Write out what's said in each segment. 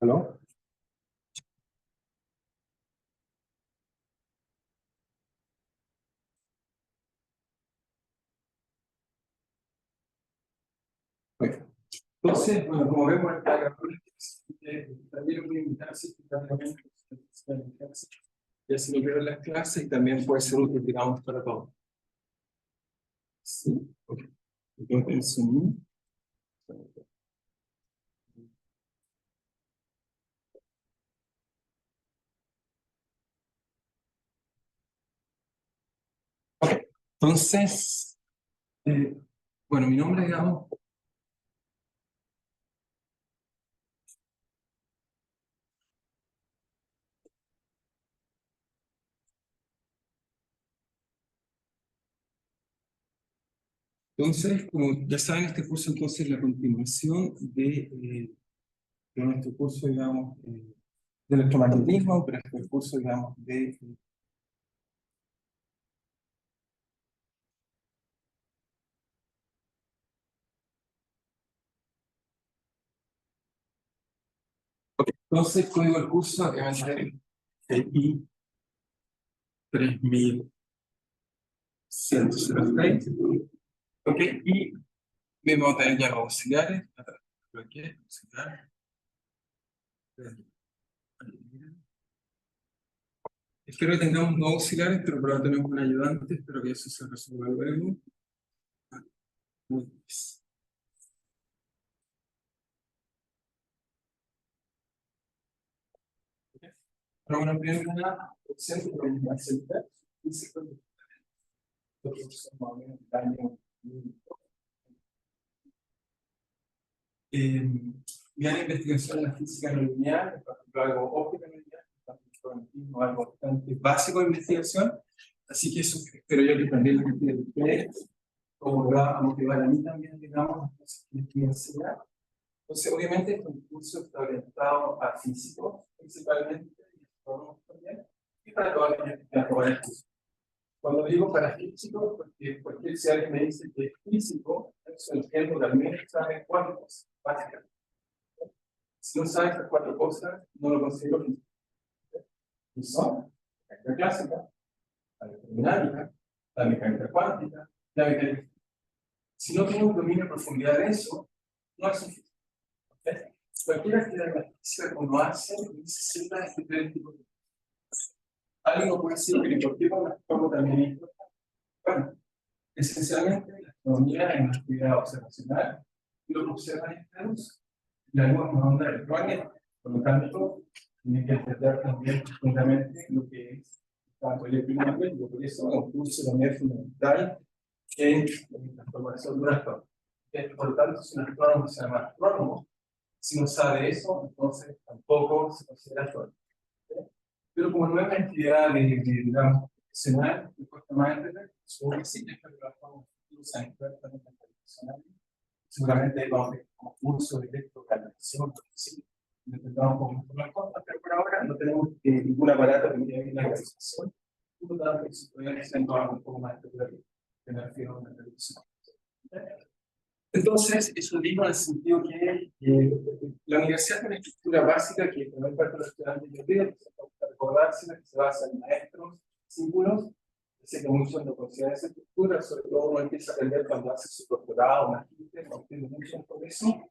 ¿Aló? Bueno, entonces, bueno, como vemos acá, también lo voy a invitar sistemáticamente y así lo veo en las clases y también puede ser útil, digamos, para todos. Sí, ok. Entonces, entonces, bueno, mi nombre, digamos, entonces, como ya saben, este curso entonces es la continuación de nuestro curso, digamos, de electromagnetismo, pero este curso, digamos, de entonces, el código del curso obviamente es I 3106, ¿ok? Y vamos a tener ya los auxiliares, aquí, auxiliar. Espero que tengamos dos auxiliares, pero por ahora tenemos un ayudante, espero que eso se resuelva luego. Para una primera opción, podemos hacer físico, mi área de investigación en la física no lineal, en particular algo óptica no lineal, algo bastante básico de investigación, así que eso espero yo que también lo que ustedes, como va a motivar a mí también, digamos, las cosas que les quiero enseñar. Entonces, obviamente, este curso está orientado a físicos, principalmente, y astrónomos también, y para toda la gente que aprobar el curso. Cuando digo para físicos, porque si alguien me dice que es físico, eso entiendo que al menos sabe cuatro cosas básicas. Si no sabes estas cuatro cosas, no lo considero físico. Y son la mecánica clásica, la electrodinámica, la mecánica cuántica, la mecánica. Si no tengo un dominio en profundidad de eso, no es un físico. ¿Okay? Cualquier actividad de la física como hace, necesita este tipo de cosas. Alguien puede decir que por qué pongo también es importante. Bueno, esencialmente la astronomía es una actividad observacional y lo que observa es la luz. La luz es una onda electrónica, por lo tanto, tiene que entender también profundamente lo que es tanto el electromagnetismo, por eso es un curso también fundamental en la formación de un astrónomo. Por lo tanto, si un astrónomo se llama astrónomo, si no sabe eso, entonces tampoco se considera astrónomo. Pero como no es una actividad digamos, profesional, me cuesta más entender, supongo que sí, es que trabajamos en profesional. Seguramente vamos a tener como curso de electrocalculación, sí, intentamos un poco más cosas, pero por ahora no tenemos ningún aparato que mide bien la calefacción. Por lo tanto, si pueden hacer un poco más de energía en la televisión. Entonces, eso digo en el sentido que la universidad tiene una estructura básica que la mayor parte de los estudiantes yo creo que recordarse que se basa en maestros, símbolos. Sé que muchos no consideran esa estructura, sobre todo uno empieza a aprender cuando hace su doctorado, magíster, no entiende mucho por eso.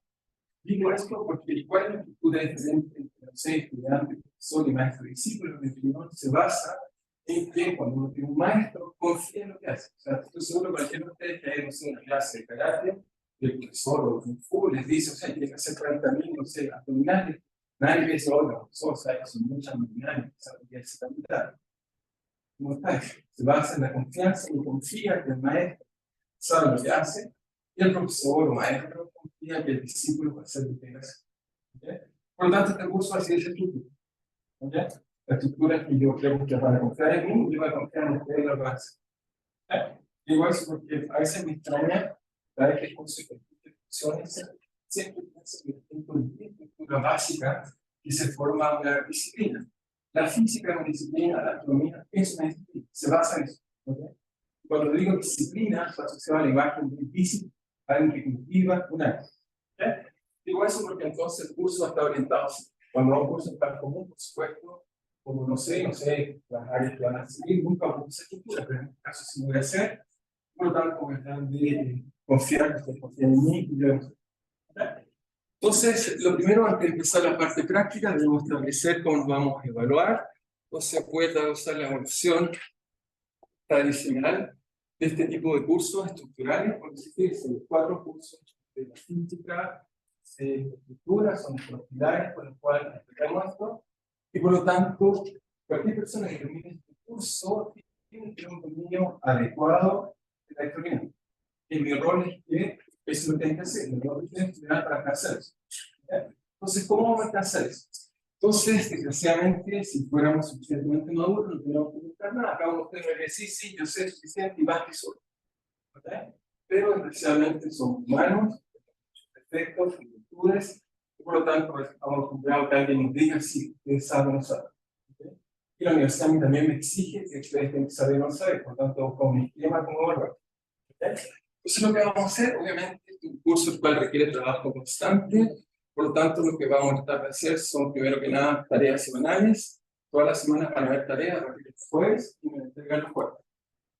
Digo esto porque ¿cuál es la estructura diferente entre los estudiantes, profesor y maestro discípulo? En definitiva, se basa en que cuando uno tiene un maestro, confía en lo que hace. O sea, estoy seguro que cualquiera de ustedes que haya una clase de karate, el profesor o Kung Fu les dice, o sea, tienes que hacer 40.000, no sé, abdominales. Nadie le dice, oiga, profesor, o sea, son muchas abdominales, o sea, que hacer capital. ¿Cómo está? Se basa en la confianza y confía que el maestro sabe lo que hace y el profesor o maestro confía que el discípulo va a hacer lo que hace. ¿Okay? Por lo tanto, este curso así es estructura. ¿Okay? La estructura es que yo creo que para confiar en mí, yo voy a confiar en ustedes lo que hacen. ¿Okay? Igual es porque a veces me extraña cada vez que el curso de funciones siempre pienso que es una estructura básica que se forma una disciplina. La física es una disciplina, la astronomía es una disciplina, se basa en eso. ¿Okay? Cuando digo disciplina, está asociado a la imagen de difícil, alguien que cultiva un arte. ¿Okay? Digo eso porque entonces el curso está orientado. Cuando un curso está común, por supuesto, como no sé, las áreas que van a seguir, nunca vamos a hacer cultura, pero en este caso sí voy a hacer. Por lo tanto, me están de confiar, que ustedes confían en mí y yo. ¿Okay? Entonces, lo primero, antes de empezar la parte práctica, debemos establecer cómo nos vamos a evaluar. Entonces, puede usar la evaluación tradicional de este tipo de cursos estructurales, por decir, son los 4 cursos de la física, de estructura, son los pilares con los cuales explicamos esto, y por lo tanto, cualquier persona que termine este curso tiene que tener un dominio adecuado de la electrónica. Y mi rol es que eso lo tienen que hacer, mi rol es estudiar para alcanzar eso. Entonces, ¿cómo vamos a alcanzar eso? Entonces, desgraciadamente, si fuéramos suficientemente maduros, no tuviéramos que buscar nada. Acá uno tiene que decir, sí, yo sé suficiente y basta y solo. ¿Okay? Pero, desgraciadamente, somos humanos, defectos, virtudes, y por lo tanto, estamos acostumbrados a que alguien nos diga si ustedes saben o no saben. ¿Okay? Y la universidad a mí también me exige que ustedes tienen que saber o no saber, por lo tanto, con mi esquema, como valor. ¿Okay? Entonces, lo que vamos a hacer, obviamente, es un curso el cual requiere trabajo constante. Por lo tanto, lo que vamos a tratar de hacer son, primero que nada, tareas semanales. Todas las semanas van a haber tareas, a partir del jueves y me entregan los jueves.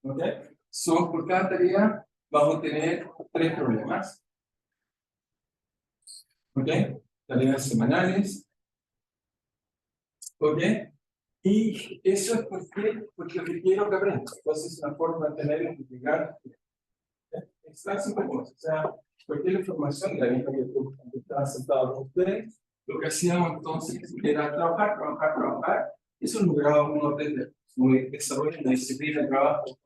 ¿Ok? Por cada tarea vamos a tener 3 problemas. ¿Ok? Tareas semanales. ¿Ok? Y eso es porque requiero que aprendan. Entonces, es una forma de tener que llegar. Es tan simple como eso. O sea, cualquier información, la misma que tú estabas sentado con ustedes, lo que hacíamos entonces era trabajar. Eso lograba uno aprender, desarrollar una disciplina de trabajo.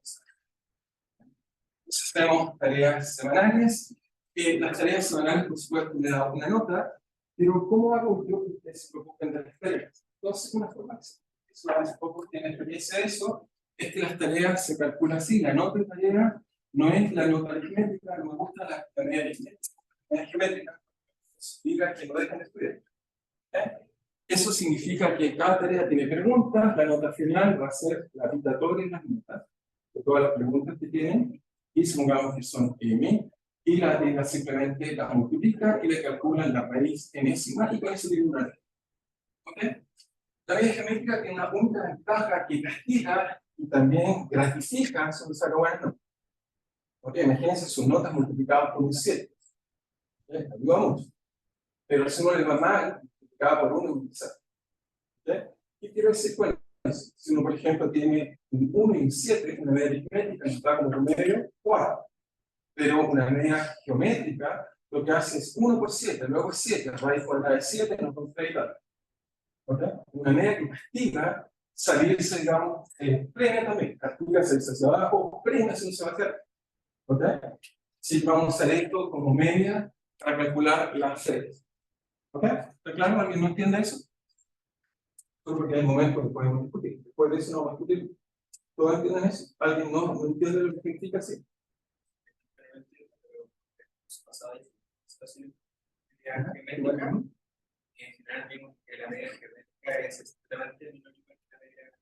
Entonces tenemos tareas semanales. Las tareas semanales, por supuesto, me da una nota, pero ¿cómo hago yo que ustedes se preocupen de las tareas? Entonces, una forma eso hace poco tiene experiencia de eso, es que las tareas se calculan así, la nota de tarea no es la nota aritmética, no me gusta la tarea aritmética. La geométrica significa que no dejan de estudiar. Eso significa que cada tarea tiene preguntas, la nota final va a ser la vitatoria y las notas de todas las preguntas que tienen, y supongamos que son m, y la simplemente las multiplica y le calculan la raíz enésima, y con eso tiene una ley. ¿Okay? La medida geométrica tiene una única ventaja que castiga y también gratifica sobre sacar buenas notas. ¿Okay? Imagínense sus notas multiplicadas por un 7. ¿Okay? Ayuda mucho. Pero si uno le va mal, multiplicada por 1 es un 0. ¿Qué quiero decir con eso? Si uno, por ejemplo, tiene un 1 y un 7, una media aritmética, está como promedio 4. Pero una media geométrica lo que hace es 1 por 7, luego 7, raíz cuadrada de 7, nos vamos a editar. ¿Okay? Una media que castiga salirse, digamos, premia también, castiga salirse hacia abajo, premia salirse hacia arriba. ¿Okay? Si vamos a hacer esto como media para calcular las series. ¿Okay? ¿Está claro? ¿Alguien no entiende eso? Solo porque hay momentos que podemos discutir. Después de eso no vamos a discutir. ¿Todos entienden eso? ¿Alguien no entiende lo que significa así?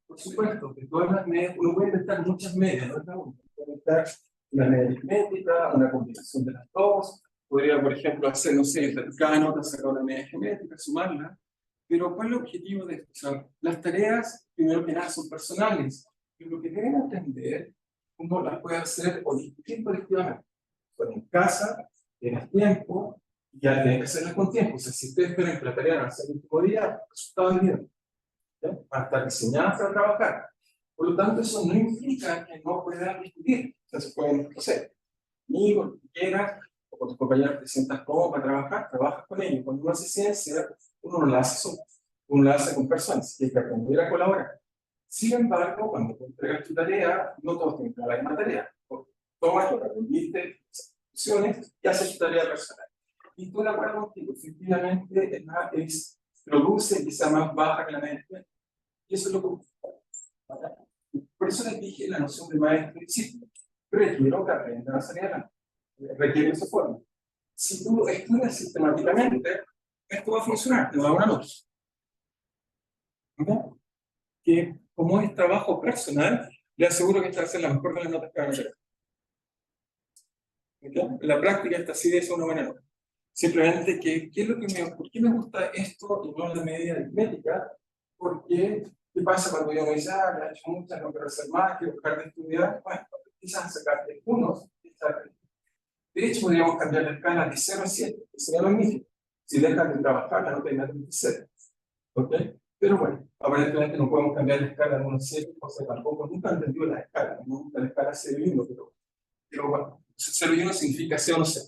Por supuesto, que todas las medias, uno puede inventar muchas medias, no es la única. Puede inventar una media aritmética, una combinación de las dos. Podría, por ejemplo, hacer, no sé, cada nota sacar una media geométrica, sumarla. Pero ¿cuál es el objetivo de esto? O sea, las tareas, primero que nada, son personales. Y lo que deben entender, cómo las puede hacer o discutir colectivamente. Pues en casa, tienes tiempo, y ya tienes que hacerlas con tiempo. O sea, si ustedes esperan que la tarea la hagan el último día, el resultado es bien. Van a estar diseñadas para trabajar. Por lo tanto, eso no implica que no puedan discutir. O sea, se pueden, no sé, amigos, lo que quieras, o con tus compañeros te sientas cómodo para trabajar, trabajas con ellos. Cuando uno hace ciencia, uno no la hace solo, uno la hace con personas, y hay que aprender a colaborar. Sin embargo, cuando tú entregas tu tarea, no todos tienen la misma tarea. Tomas lo que aprendiste, opciones, y haces tu tarea personal. Y tú de acuerdo contigo, efectivamente, produce quizá más baja que la media. Y eso es lo que busca. Por eso les dije la noción de maestro discípulo. Requiero que aprendan a salir adelante. Requiere esa forma. Si tú estudias sistemáticamente, esto va a funcionar, te va a dar una luz. ¿Okay? Que como es trabajo personal, le aseguro que esta va a ser la mejor de las notas que van a tener. ¿Ok? En la práctica esta sí es una buena nota. Simplemente, ¿por qué me gusta esto y no la medida aritmética? Porque, ¿qué pasa cuando yo me dice, me ha hecho muchas, no quiero hacer más, quiero dejar de estudiar? Bueno, cuando empiezan a sacar de unos, de hecho, podríamos cambiar la escala de 0 a 7, que sería magnífico. Si dejan de trabajar, la nota inmediatamente 0. ¿Ok? Pero bueno, aparentemente no podemos cambiar la escala de 1 a 7, o sea, tampoco, nunca he entendido la escala, nunca la escala 0 y 1, pero bueno, 0 y 1 significa 0 o 0.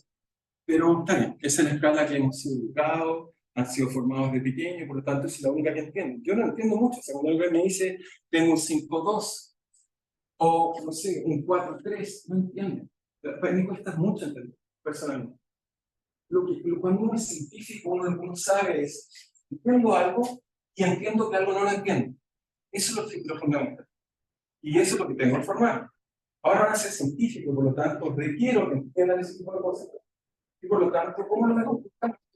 Pero está bien, esa es la escala que hemos sido educados, han sido formados de pequeño, por lo tanto es la única que entiendo. Yo no entiendo mucho, o sea, cuando alguien me dice, tengo un 5-2, o no sé, un 4-3, no entiendo. Para mí cuesta mucho entender, personalmente. Cuando uno es científico, uno sabe es, entiendo algo y entiendo que algo no lo entiendo. Eso es lo fundamental. Y eso es lo que tengo que formar. Ahora van a ser científico, por lo tanto, requiero que entiendan ese tipo de cosas. Y por lo tanto, ¿cómo lo hago?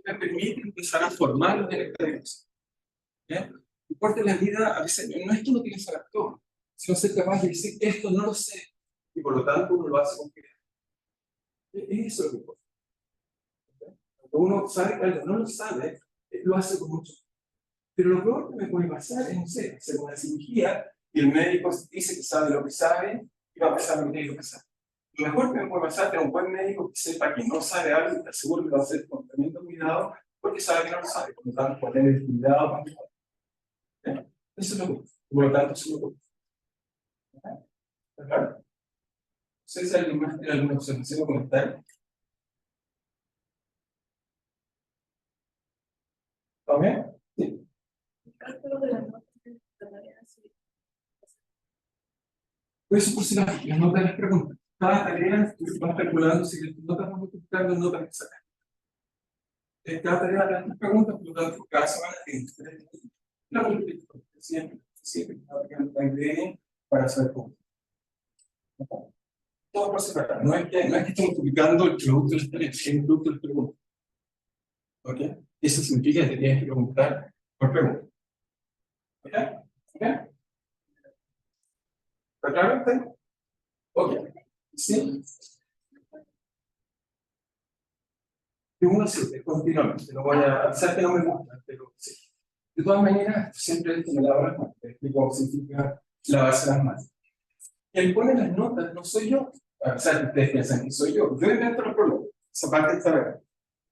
Me permite empezar a formar en esta dirección. Y parte de la vida, a veces, no es que uno tiene que saber todo, sino ser capaz de decir, esto no lo sé, y por lo tanto uno lo hace con cuidado. Eso es lo que importa. Cuando uno sabe que algo no lo sabe, lo hace con mucho. Pero lo peor que me puede pasar es, no sé, hacer una cirugía y el médico dice que sabe lo que sabe y va a pasar lo que tiene que pasar. Lo mejor que me puede pasar es tener un buen médico que sepa que no sabe algo y está seguro que lo va a hacer con tremendo cuidado porque sabe que no lo sabe. Por lo tanto, puede tener cuidado para que lo haga. Eso es lo que. Por lo tanto, eso es lo que. ¿Está claro? No sé si alguien más tiene alguna observación o comentario. ¿Está bien? Sí. Eso por si las notas las preguntas. Cada tarea tú vas calculando si las notas van multiplicando las notas que sacas. Cada tarea te das preguntas, por lo tanto, cada semana tienes 3 minutos. La multiplico. Siempre la ingrediente para saber cómo. Todo por separado. No es que esté multiplicando el producto de las tareas, es el producto de las preguntas. ¿Ok? Eso significa que te tienes que preguntar por pregunta. ¿Ok? ¿Ok? ¿Está claro usted? Ok. Sí. De 1 a 7, continuamente. No voy a avisar que no me gusta, pero sí. De todas maneras, siempre esto me lavo las manos. Te explico cómo significa lavarse las manos. Quien pone las notas no soy yo. A pesar que ustedes piensan que soy yo. Yo invento los problemas. Esa parte está verdad.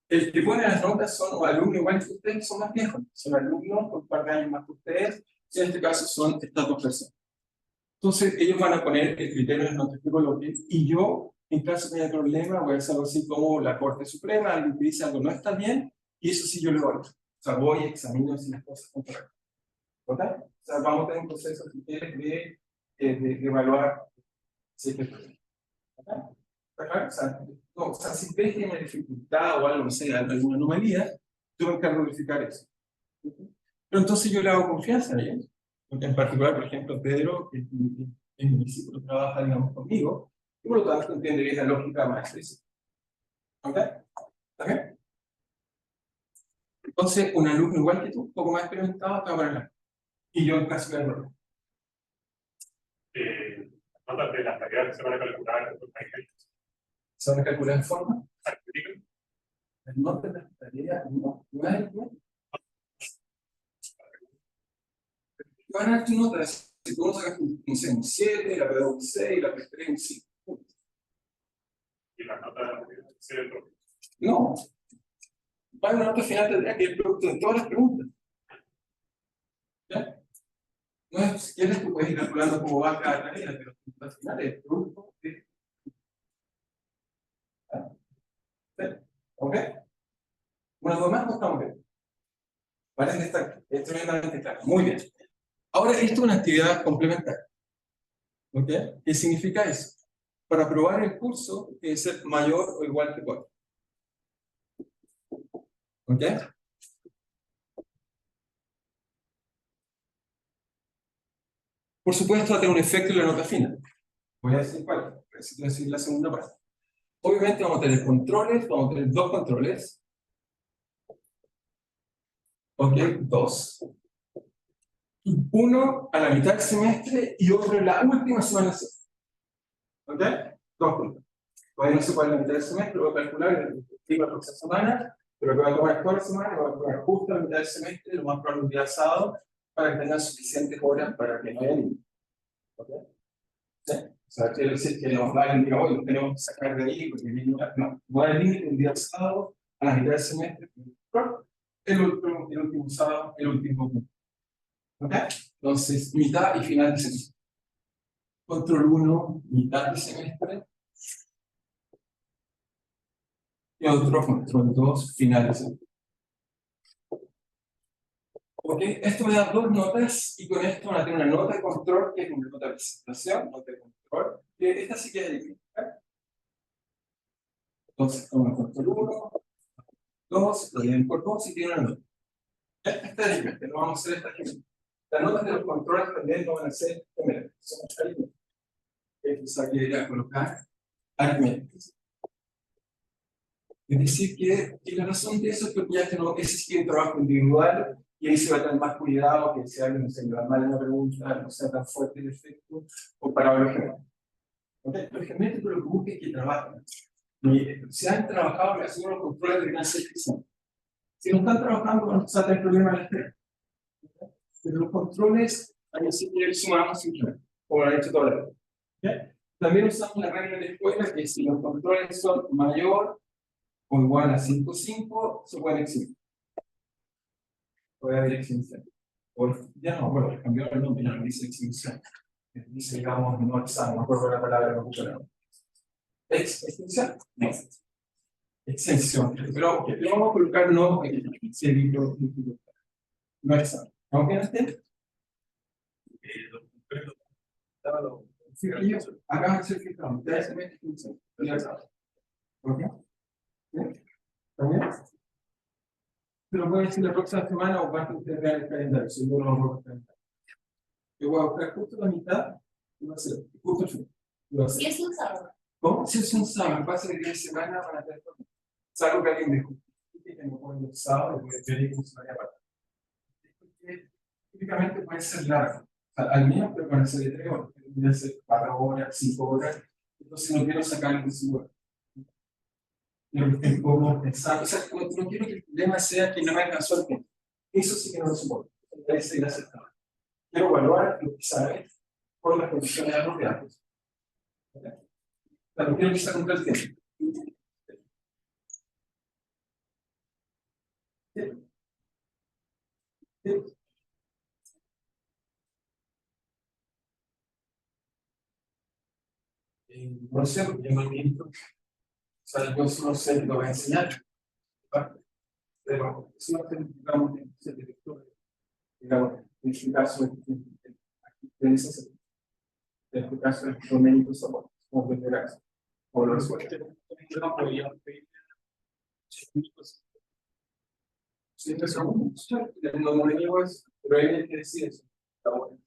El que pone las notas son alumnos igual que ustedes, son más viejos. Son alumnos con un par de años más que ustedes. Y en este caso son estas dos personas. Entonces, ellos van a poner el criterio de notas que coloquen. Y yo, en caso de haya problema, voy a hacer algo así como la Corte Suprema, alguien que dice algo no está bien, y eso sí yo lo hago. O sea, voy y examino si las cosas están correctas. ¿Ok? O sea, vamos a tener un proceso si quieres de evaluar si es que está bien. ¿Ok? ¿Está claro? O sea, si ves que hay una dificultad o algo, no sé, alguna anomalía, yo me encargo de verificar eso. ¿Ok? Pero entonces yo le hago confianza a ellos. En particular, por ejemplo, Pedro, que es mi discípulo, trabaja, digamos, conmigo, y por lo tanto entiende bien la lógica más expresa. ¿Ok? ¿Está bien? Entonces, un alumno igual que tú, un poco más experimentado, te va a poner la. Y yo en caso de error. Notas de las tareas que se van a calcular. ¿Se van a calcular en forma? Las notas de las tareas, no es van a dar tus notas. Si tú sacas, no sé, un 7, la P2 un 6, la P3 un 5. ¿Y las notas de centro? No. Va a una nota final tendría que ir el producto de todas las preguntas. ¿Ya? No es, si quieres, tú puedes ir calculando cómo va cada tarea, pero al final es el producto de. ¿Ok? Una vez más, no estamos bien. Parece que está tremendamente claro. Muy bien. Ahora, esto es una actividad complementaria. ¿Ok? ¿Qué significa eso? Para aprobar el curso, tiene que ser mayor o igual que 4. ¿Ok? Por supuesto, va a tener un efecto en la nota final. Voy a decir cuál. Necesito decir la segunda parte. Obviamente vamos a tener controles, vamos a tener 2 controles. ¿Ok? 2. Uno a la mitad del semestre y otro en la última semana del semestre. ¿Ok? 2 controles. Todavía no se puede la mitad del semestre, voy a calcular el tiempo de la próxima semana, pero que voy a tomar toda la semana, voy a tomar justo la mitad del semestre, lo más probable un día sábado, para que tengan suficientes horas para que no haya límite. ¿Ok? ¿Sí? O sea, quiero decir que los vayan y digan, oye, tenemos que sacar de ahí, porque no, no hay límite un día sábado, a la mitad del semestre, el último sábado, el último punto. ¿Ok? Entonces, mitad y final de semestre. Control 1, mitad de semestre. Y otro control 2, final de semestre. Ok, esto me da dos notas y con esto van a tener una nota de control que es una nota de presentación, nota de control, que esta sí que es difícil. Entonces, toman control 1, 2, lo dividen por 2 y tienen una nota. Esta es diferente, no vamos a hacer esta gente. Las notas de los controles también no van a ser gemelas, son aritméticas. Entonces, aquí iré a colocar aritméticas. Es decir, que la razón de eso es porque ya que no, ese sí que es un trabajo individual y ahí se va a tener más cuidado que si alguien se le va mal en una pregunta, no sea tan fuerte el efecto comparado a los gemelos. ¿Okay? Los gemelos lo que buscan es que trabajen. Si han trabajado relacionados a los controles de gran eficiencia. Si no están trabajando, no se va a tener problemas en la espera. Pero los controles, ahí sí que sumamos simplemente, como lo han hecho toda la vida. ¿Okay? También usamos la regla de la escuela que si los controles son mayor o igual a 5,5, se pueden eximir. Puede haber extinción. O ya no, bueno, cambió el nombre, ya no dice extinción. Dice, digamos, no examen, no recuerdo la palabra, no puse la extinción. No. Exención. Pero okay, le vamos a colocar no seguido. No examen. ¿Aunque no esté? Sí, acá va a ser filtrado. Ya se mete extinción. ¿Ok? ¿También? Pero voy a decir la próxima semana o basta usted vean el calendario, si no lo vamos a calendario. Yo voy a buscar justo la mitad y va a ser justo el fin. Si es un sábado. ¿Cómo? Si es un sábado, va a ser el día de semana para tener todo. Salvo que alguien me justifique que no pueden los sábados, voy a pedir que se vaya para. Típicamente puede ser largo. O sea, al menos pero van a ser de 3 horas, puede ser 4 horas, 5 horas. Entonces no quiero sacarlo de su hora. Quiero que estén como pensando. O sea, no quiero que el problema sea que no me alcanzó el tiempo. Eso sí que no lo soporto. Debe ser aceptable. Quiero evaluar lo que sabes por las condiciones de los datos. Pero quiero que se cumpla el tiempo. No sé, porque yo no miento. O sea, yo solo sé que lo voy a enseñar. Pero si no digamos, el director, digamos, en este caso, en este caso, los médicos somos veterans. O los no podían pedir 5 segundos. No me digo eso, pero hay que decir eso. Está bueno.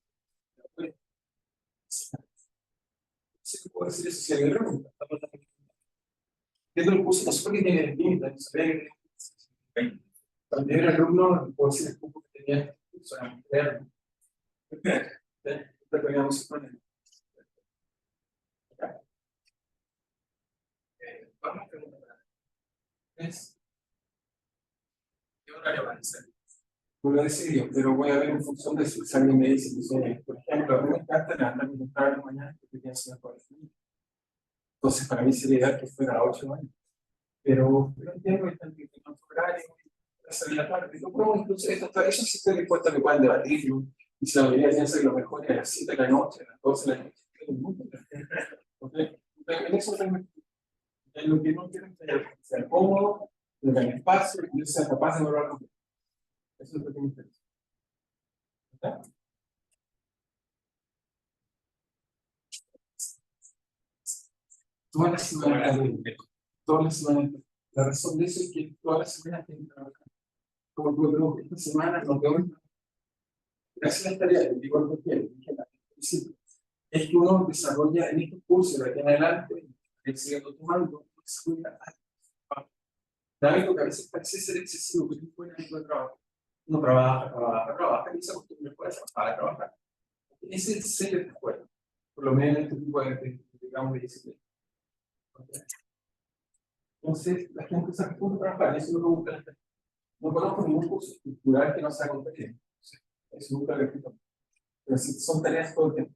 Sí, puedo decir eso si hay pregunta. Viendo el curso, no sé por qué tiene el límite, no sé. También el alumno, puedo decir el cupo que tenía este curso, era interno. Terminamos con él. Vamos a preguntar. ¿Qué horario van a hacer? No lo decidió, pero voy a ver en función de si alguien me dice que soy, por ejemplo, a mí me encanta levantarme temprano mañana porque pienso en la colegio. Entonces, para mí sería ideal que fuera a 8 años. Pero entiendo que están en otro horario, salir a la tarde. Yo puedo incluso, eso sí estoy dispuesto a que puedan debatirlo. Y si la mayoría piensa que lo mejor es a las 7 de la noche, a las 12 de la noche, todo el mundo. En eso realmente, en lo que no quiero es que sea cómodo, que tenga espacio, y yo sea capaz de lograrlo. Eso es lo que me interesa. ¿Verdad? Todas las semanas, todas las semanas. La razón de eso es que todas las semanas tienen que trabajar. Como tú veo que esta semana nos vemos. Gracias a la tarea, digo algo que es que uno desarrolla en estos cursos de aquí en adelante, que sigue tomando, desarrolla hábito que a veces parece ser excesivo, que es un buen hábito de trabajo. Uno trabaja, y se acostumbra a trabajar. Ese es el sello de la escuela, por lo menos en este tipo de digamos, de disciplina. Entonces, la gente usa punto para eso lo que busca la gente. No conozco ningún curso estructural que no sea contenido. Eso nunca lo he escrito. Pero si son tareas todo el tiempo.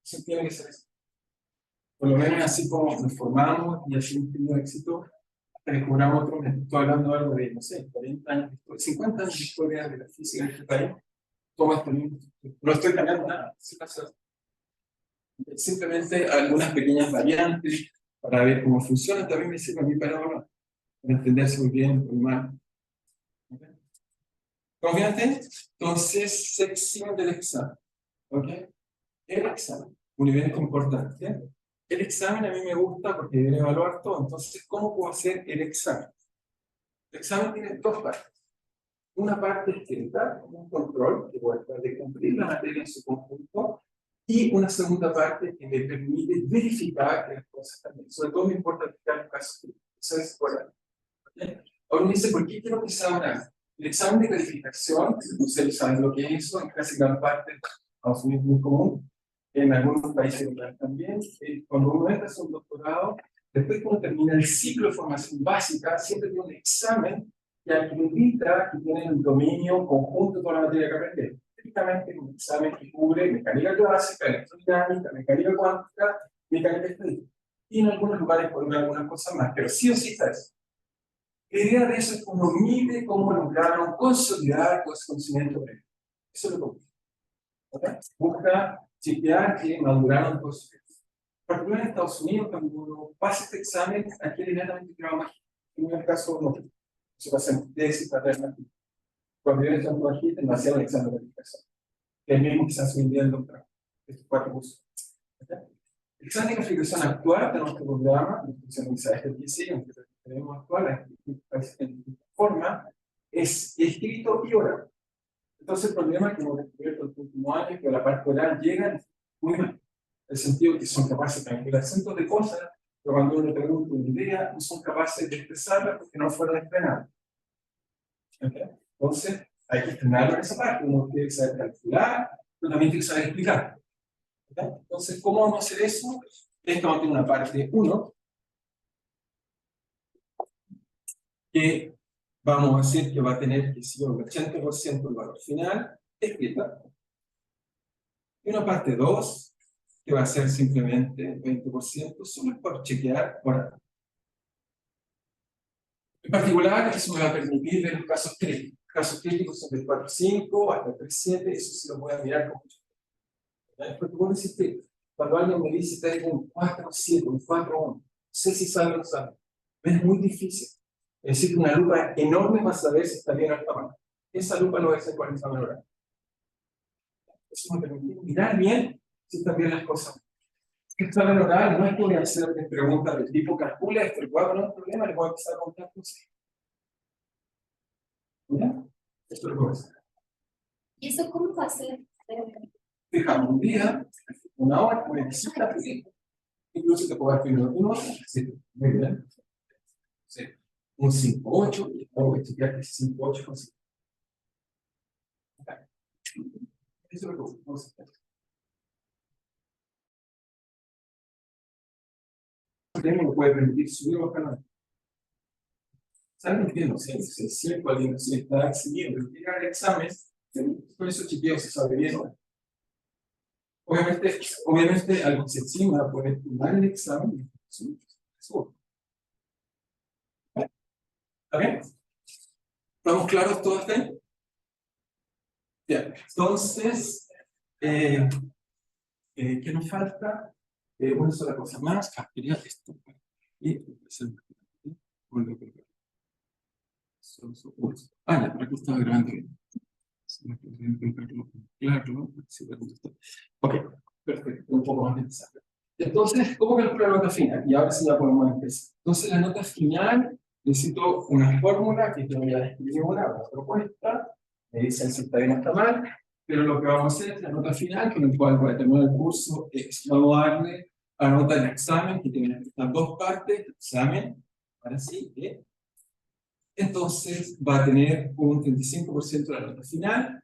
Eso tiene que ser eso. Por lo menos así como nos formamos y así hemos tenido éxito, hasta que cobramos otro mes. Estoy hablando de algo de, no sé, 40 años de historia, 50 años de historia de la física en este país. Todo esto mismo. No estoy cambiando nada. Simplemente algunas pequeñas variantes para ver cómo funciona. También me sirve a mí para entenderse muy bien, muy mal. ¿Confiante? Entonces, sección del examen. ¿Ok? El examen, un evento importante. El examen a mí me gusta porque debe evaluar todo. Entonces, ¿cómo puedo hacer el examen? El examen tiene dos partes. Una parte escrita, como un control, que voy a tratar de cumplir la materia en su conjunto, y una segunda parte que me permite verificar que las cosas están bien. Sobre todo me importa verificar los casos. Eso es importante. ¿Okay? Ahora me dice, ¿por qué quiero que sea una? El examen de calificación, ustedes saben lo que es eso, en casi gran parte, Estados Unidos muy común, en algunos países también, cuando uno entra a un doctorado, después que uno termina el ciclo de formación básica, siempre tiene un examen que acredita que tiene el dominio conjunto de toda la materia que aprende. Típicamente un examen que cubre mecánica clásica, electrodinámica, mecánica cuántica, mecánica estadística. Y en algunos lugares ponen algunas cosas más, pero sí o sí está eso. La idea de eso es cómo mide, cómo lograron consolidar los conocimientos previos. Eso es lo que busca. ¿Okay? Busca chequear que maduraron todos los. Por ejemplo, en Estados Unidos, cuando uno pasa este examen, aquí inmediatamente queda más. En el caso, no. Se pasa en tesis, para más. Cuando yo entro aquí, no hacía un examen de calificación. Que es el mismo que se hace hoy en día en el doctorado. Estos 4 cursos. ¿Okay? El examen de calificación actual de nuestro programa, la función de mensajes que sí, aunque tenemos actual, en forma, es escrito y oral. Entonces, el problema que hemos descubierto en el último año es que la parte oral llega muy mal. En el sentido que son capaces de calcular cientos de cosas, pero cuando uno le pregunta una idea, no son capaces de expresarla porque no fueron entrenados. ¿Okay? Entonces, hay que entrenarlo en esa parte. Uno tiene que saber calcular, pero también tiene que saber explicar. ¿Okay? Entonces, ¿cómo vamos a hacer eso? Esto va a tener una parte 1, que vamos a decir que va a tener que ser el 80% del valor final escrita. Y una parte 2, que va a ser simplemente 20%, solo por chequear oral. En particular, eso me va a permitir ver los casos críticos. Casos críticos son del 4.5 hasta 3.7, eso sí lo voy a mirar con mucho. Porque vos decís que cuando alguien me dice que tengo un 4.7, un 4.1, no sé si sabe o no sabe. Es muy difícil. Es decir, una lupa enorme para saber si está bien o está mal. Esa lupa lo voy a hacer con el examen oral. Eso me permite mirar bien si están bien las cosas. El examen oral no es que voy a hacer preguntas del tipo calcula esto, igual no hay problema, le voy a empezar a contar cosas. ¿Ya? Esto lo puedo hacer. ¿Y eso cómo va a ser? Dejamos un día, una hora, una visita, incluso te puedo dar primero un otro, sí, muy bien. Sí. Un 5.8, y luego chequear que es 5.8 con 5. Eso es lo que vamos a hacer. Me puede permitir subir o bajar. ¿Saben qué? No sé, si es cierto, alguien se está accediendo, llega al examen, con esos chequeos se sabe bien, ¿no? Obviamente, algo se encima puede tomar el examen y eso. ¿Está bien? ¿Estamos claros todos hasta ahí? Bien, entonces, ¿qué nos falta? Una sola cosa más. Quería esto. Y ya, por aquí estaba grabando bien. Claro, ok, perfecto, un poco más necesario. Entonces, ¿cómo calcular la nota final? Y ahora sí ya podemos empezar. Entonces, la nota final, necesito una fórmula que te voy a describir una propuesta, me dicen si está bien o está mal, pero lo que vamos a hacer es la nota final, con el cual voy a terminar el curso, es vamos a darle a la nota del examen, que tiene estas dos partes, examen, ahora sí, entonces va a tener un 35% de la nota final.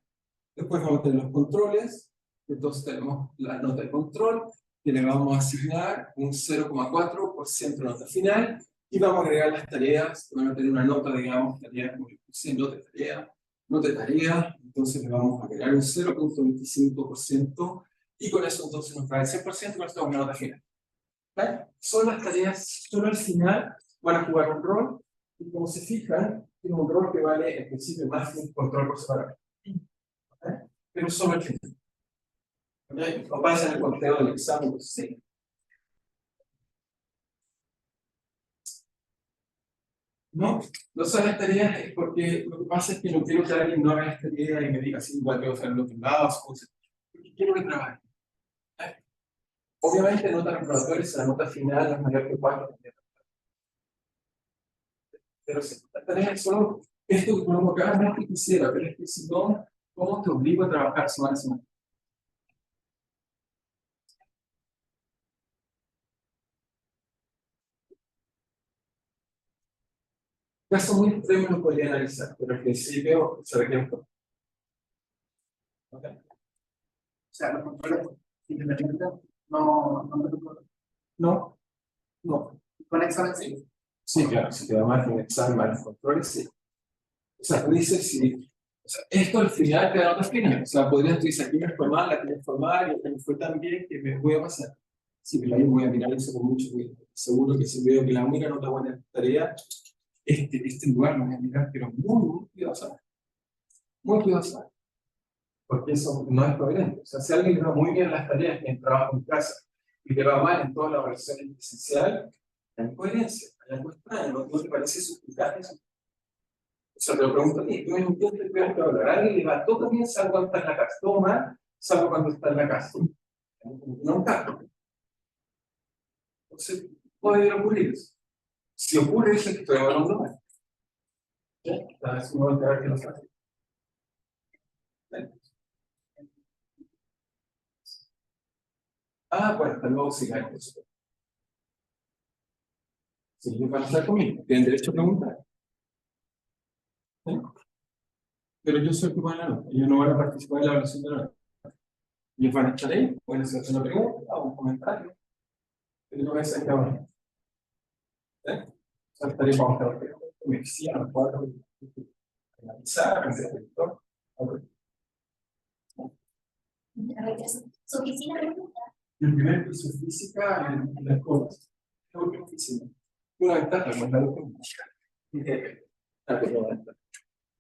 Después vamos a tener los controles. Entonces tenemos la nota de control, que le vamos a asignar un 0,4% de nota final y vamos a agregar las tareas, que van a tener una nota, digamos, tareas como le puse, nota de tarea, entonces le vamos a agregar un 0,25% y con eso entonces nos da el 100% y con esto es una nota final. ¿Vale? Son las tareas, solo al final van a jugar un rol y como se fijan, tiene un rol que vale en principio más que un control por separado. ¿Vale? Pero solo al final. ¿Okay? No pasa en el conteo del examen, pues sí. No, no son las tareas es porque lo que pasa es que no quiero que alguien no haga las tareas y me diga así, igual que en los lados, cosas. Porque quiero que trabaje. ¿Vale? Obviamente, nota reprobatoria, la nota final es mayor que 4. Pero si las tareas solo esto que ponemos acá no es que quisiera, pero es que si no, ¿cómo te obligo a trabajar semana a semana? Caso muy extremo lo podría analizar, pero al principio se requiere un poco. ¿Okay? O sea, los controles independientes no me recuerdo. No, no. ¿Con examen sí? Sí, claro, si te da más un examen, más controles, sí. O sea, tú dices, si, o sea, esto al final te da notas finales. O sea, podrías tú dices, aquí me fue mal, aquí me fue mal, y aquí me fue tan bien que me voy a pasar. Sí, pero ahí voy a mirar eso con mucho cuidado. Seguro que si veo que la única nota buena en tarea, este lugar lo voy a mirar, pero muy cuidadoso. Muy cuidadoso. Porque eso no es coherente. O sea, si alguien le va muy bien las tareas en trabajo en casa y te va mal en todas las versiones presencial, hay incoherencia, hay algo extraño, ¿no te parece suspicaz eso? O sea, te lo pregunto a ti, tú me entiendes que a alguien le va todo bien, salvo cuando está en la casa, todo mal, salvo cuando está en la casa. No está. Entonces, puede ocurrir eso. Si ocurre eso, es que estoy evaluando mal. A ver si me voy a enterar que lo sabe. Ah, bueno, hasta luego, sí, hay cosas. Si ellos van a estar conmigo, tienen derecho a preguntar. ¿Sí? Pero yo soy el que pone la nota. Ellos no van a participar en la evaluación de la nota. Ellos van a estar ahí, pueden hacer una pregunta o un comentario. Pero no es que ahora. ¿Sí? O sea, estaré para mostrar me decía, los cuatro, analizar, sector. Su oficina pregunta. El primer piso de física en la escuela. La última oficina. Una ventaja, no es la última.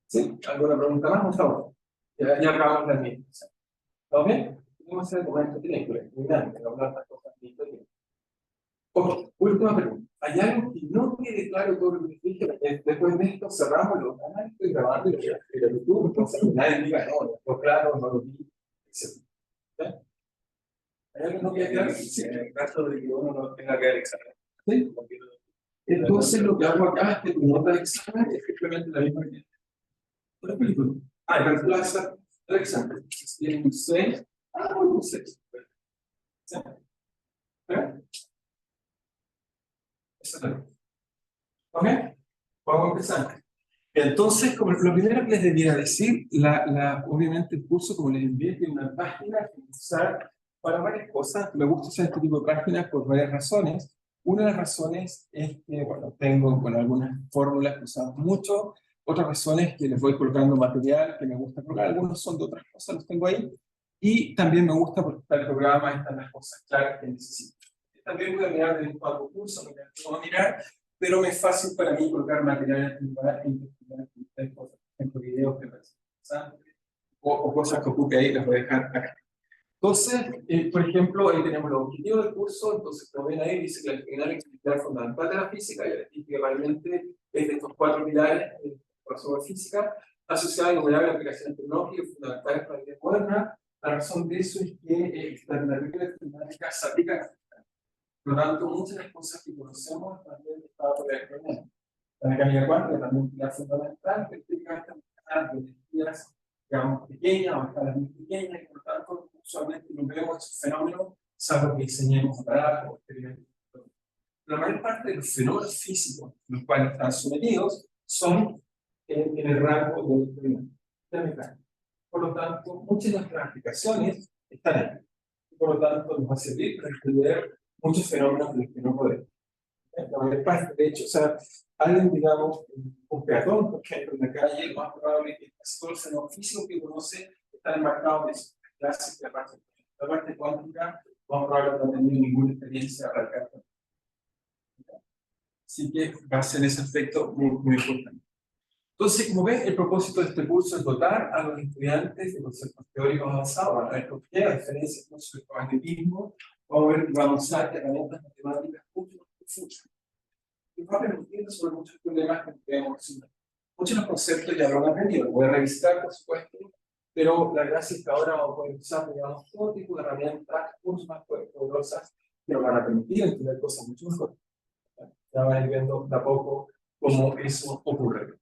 ¿Sí? ¿Alguna pregunta más? Por favor. Ya acabamos la administración. ¿Está bien? Vamos a hacer como esto tiene que ver. Dinámica, hablar de estas cosas de historia. Ok, última pregunta. ¿Hay algo que no quede claro todo lo que dije? Después de esto cerramos los canales, estoy grabando y lo voy a YouTube, entonces nadie diga, no, no, claro, no lo vi, etc. ¿Hay algo que no quede claro? Sí, en el caso de que uno no tenga que dar examen. ¿Sí? Entonces lo que hago acá es que tu nota de examen es simplemente la misma que la película. Ah, reemplaza el examen. Si tiene un 6, bueno, un 6. ¿Sí? ¿Eh? ¿Ok? Vamos a empezar. Entonces, como lo primero que les debiera decir, obviamente el curso, como les envié, tiene una página que usar para varias cosas. Me gusta usar este tipo de páginas por varias razones. Una de las razones es que, bueno, tengo con algunas fórmulas que usamos mucho. Otras razones que les voy colocando material que me gusta colocar. Algunos son de otras cosas, los tengo ahí. Y también me gusta porque está el programa, están las cosas claras que necesito. También voy a mirar de algún curso, voy a mirar, pero me es fácil para mí colocar material en lugar de investigar cosas, por ejemplo, videos que me parecen interesantes, o cosas que ocupe ahí, las voy a dejar acá. Entonces, por ejemplo, ahí tenemos los objetivos del curso, entonces como ven ahí, dice que la actividad es fundamental de la física, y la física realmente es de estos 4 pilares de la sobre física, asociada a innumerables aplicaciones tecnológicas fundamentales para la vida moderna. La razón de eso es que la teoría climática se aplica. Por lo tanto, muchas de las cosas que conocemos también están por la economía. La mecánica cuántica también es un pilar fundamental, que explica estas energías, digamos, pequeñas o escalas muy pequeñas, y por lo tanto, usualmente no vemos esos fenómenos, salvo que diseñemos aparatos o experimentos. La mayor parte de los fenómenos físicos, los cuales están sometidos, son en el rango de la mecánica. Por lo tanto, muchas de nuestras aplicaciones están ahí. por lo tanto nos va a servir para entender muchos fenómenos de los que no podemos. La mayor parte, de hecho, o sea, alguien, digamos, un peatón, por ejemplo, en la calle, lo más probable es que casi todos los fenómenos físicos que conoce están enmarcados en eso. La parte cuántica, lo más probable no ha tenido ninguna experiencia radical. Así que va a ser ese aspecto muy, muy importante. Entonces, como ven, el propósito de este curso es dotar a los estudiantes de conceptos teóricos avanzados. Van a ver por qué, a diferencia del curso de magnetismo, vamos a ver que vamos a usar herramientas matemáticas mucho más profundas. Y va a permitir resolver muchos problemas que tenemos resolver. Muchos de los conceptos ya lo han aprendido, lo voy a revisar, por supuesto, pero la gracia es que ahora vamos a poder usar, digamos, todo tipo de herramientas mucho más poderosas que nos van a permitir entender cosas mucho mejor. Ya van a ir viendo de a poco cómo eso ocurre.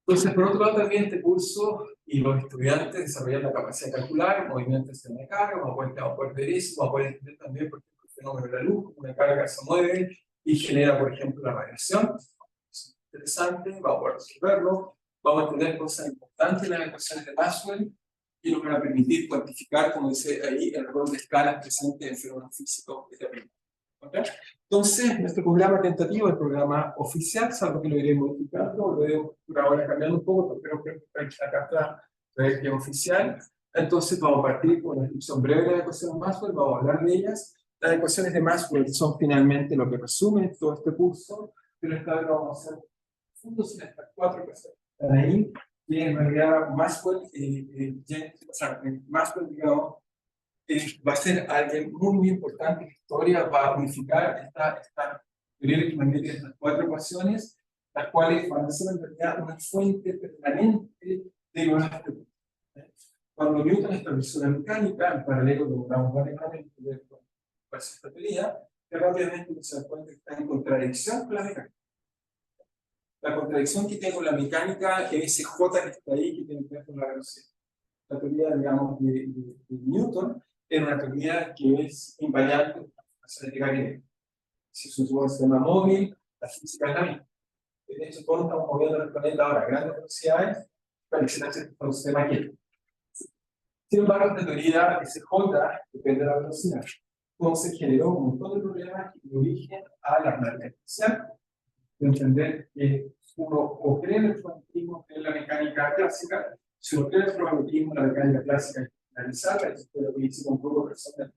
Entonces, por otro lado, también este curso y los estudiantes desarrollan la capacidad de calcular movimientos en la carga, vamos a poder ver eso, vamos a poder entender también, por ejemplo, el fenómeno de la luz, como una carga se mueve y genera, por ejemplo, la radiación. Es interesante, vamos a poder resolverlo, vamos a entender cosas importantes en las ecuaciones de Maxwell y nos van a permitir cuantificar, como dice ahí, el rol de escalas presente en fenómenos físicos de la. ¿Okay? Entonces, nuestro programa tentativo es el programa oficial, salvo que lo iré modificando, lo iré por ahora cambiando un poco, pero creo que acá está que es oficial. Entonces, vamos a partir con una descripción breve de las ecuaciones de Maxwell, vamos a hablar de ellas. Las ecuaciones de Maxwell son finalmente lo que resume todo este curso, pero esta vez vamos a hacer fundos en estas 4 ecuaciones. Están ahí, y en realidad Maxwell, Maxwell, digamos, va a ser alguien muy, muy importante en la historia, va a unificar esta teoría electromagnética de estas 4 ecuaciones, las cuales van a ser en realidad una fuente permanente de nuevas teorías. Cuando Newton estableció la mecánica, en paralelo logramos varias maneras de ver esta teoría, que rápidamente se da cuenta que está en contradicción con la mecánica. La contradicción que tiene con la mecánica es ese J que está ahí, que tiene que ver con la velocidad. La teoría, digamos, de Newton era una teoría que es invariante de la formación de Galileo. Si es un sistema móvil, la física es la misma. De hecho, todos estamos moviendo el planeta ahora a grandes velocidades para que se haga un sistema quieto. Sin embargo, esta teoría, ese J, depende de la velocidad. Entonces generó un montón de problemas que dio origen a la relatividad especial, de entender que uno o cree en el cuantismo, cree en la mecánica clásica. Si uno cree en el probabilismo, la mecánica clásica es generalizada, eso fue lo que hicimos un grupo de personas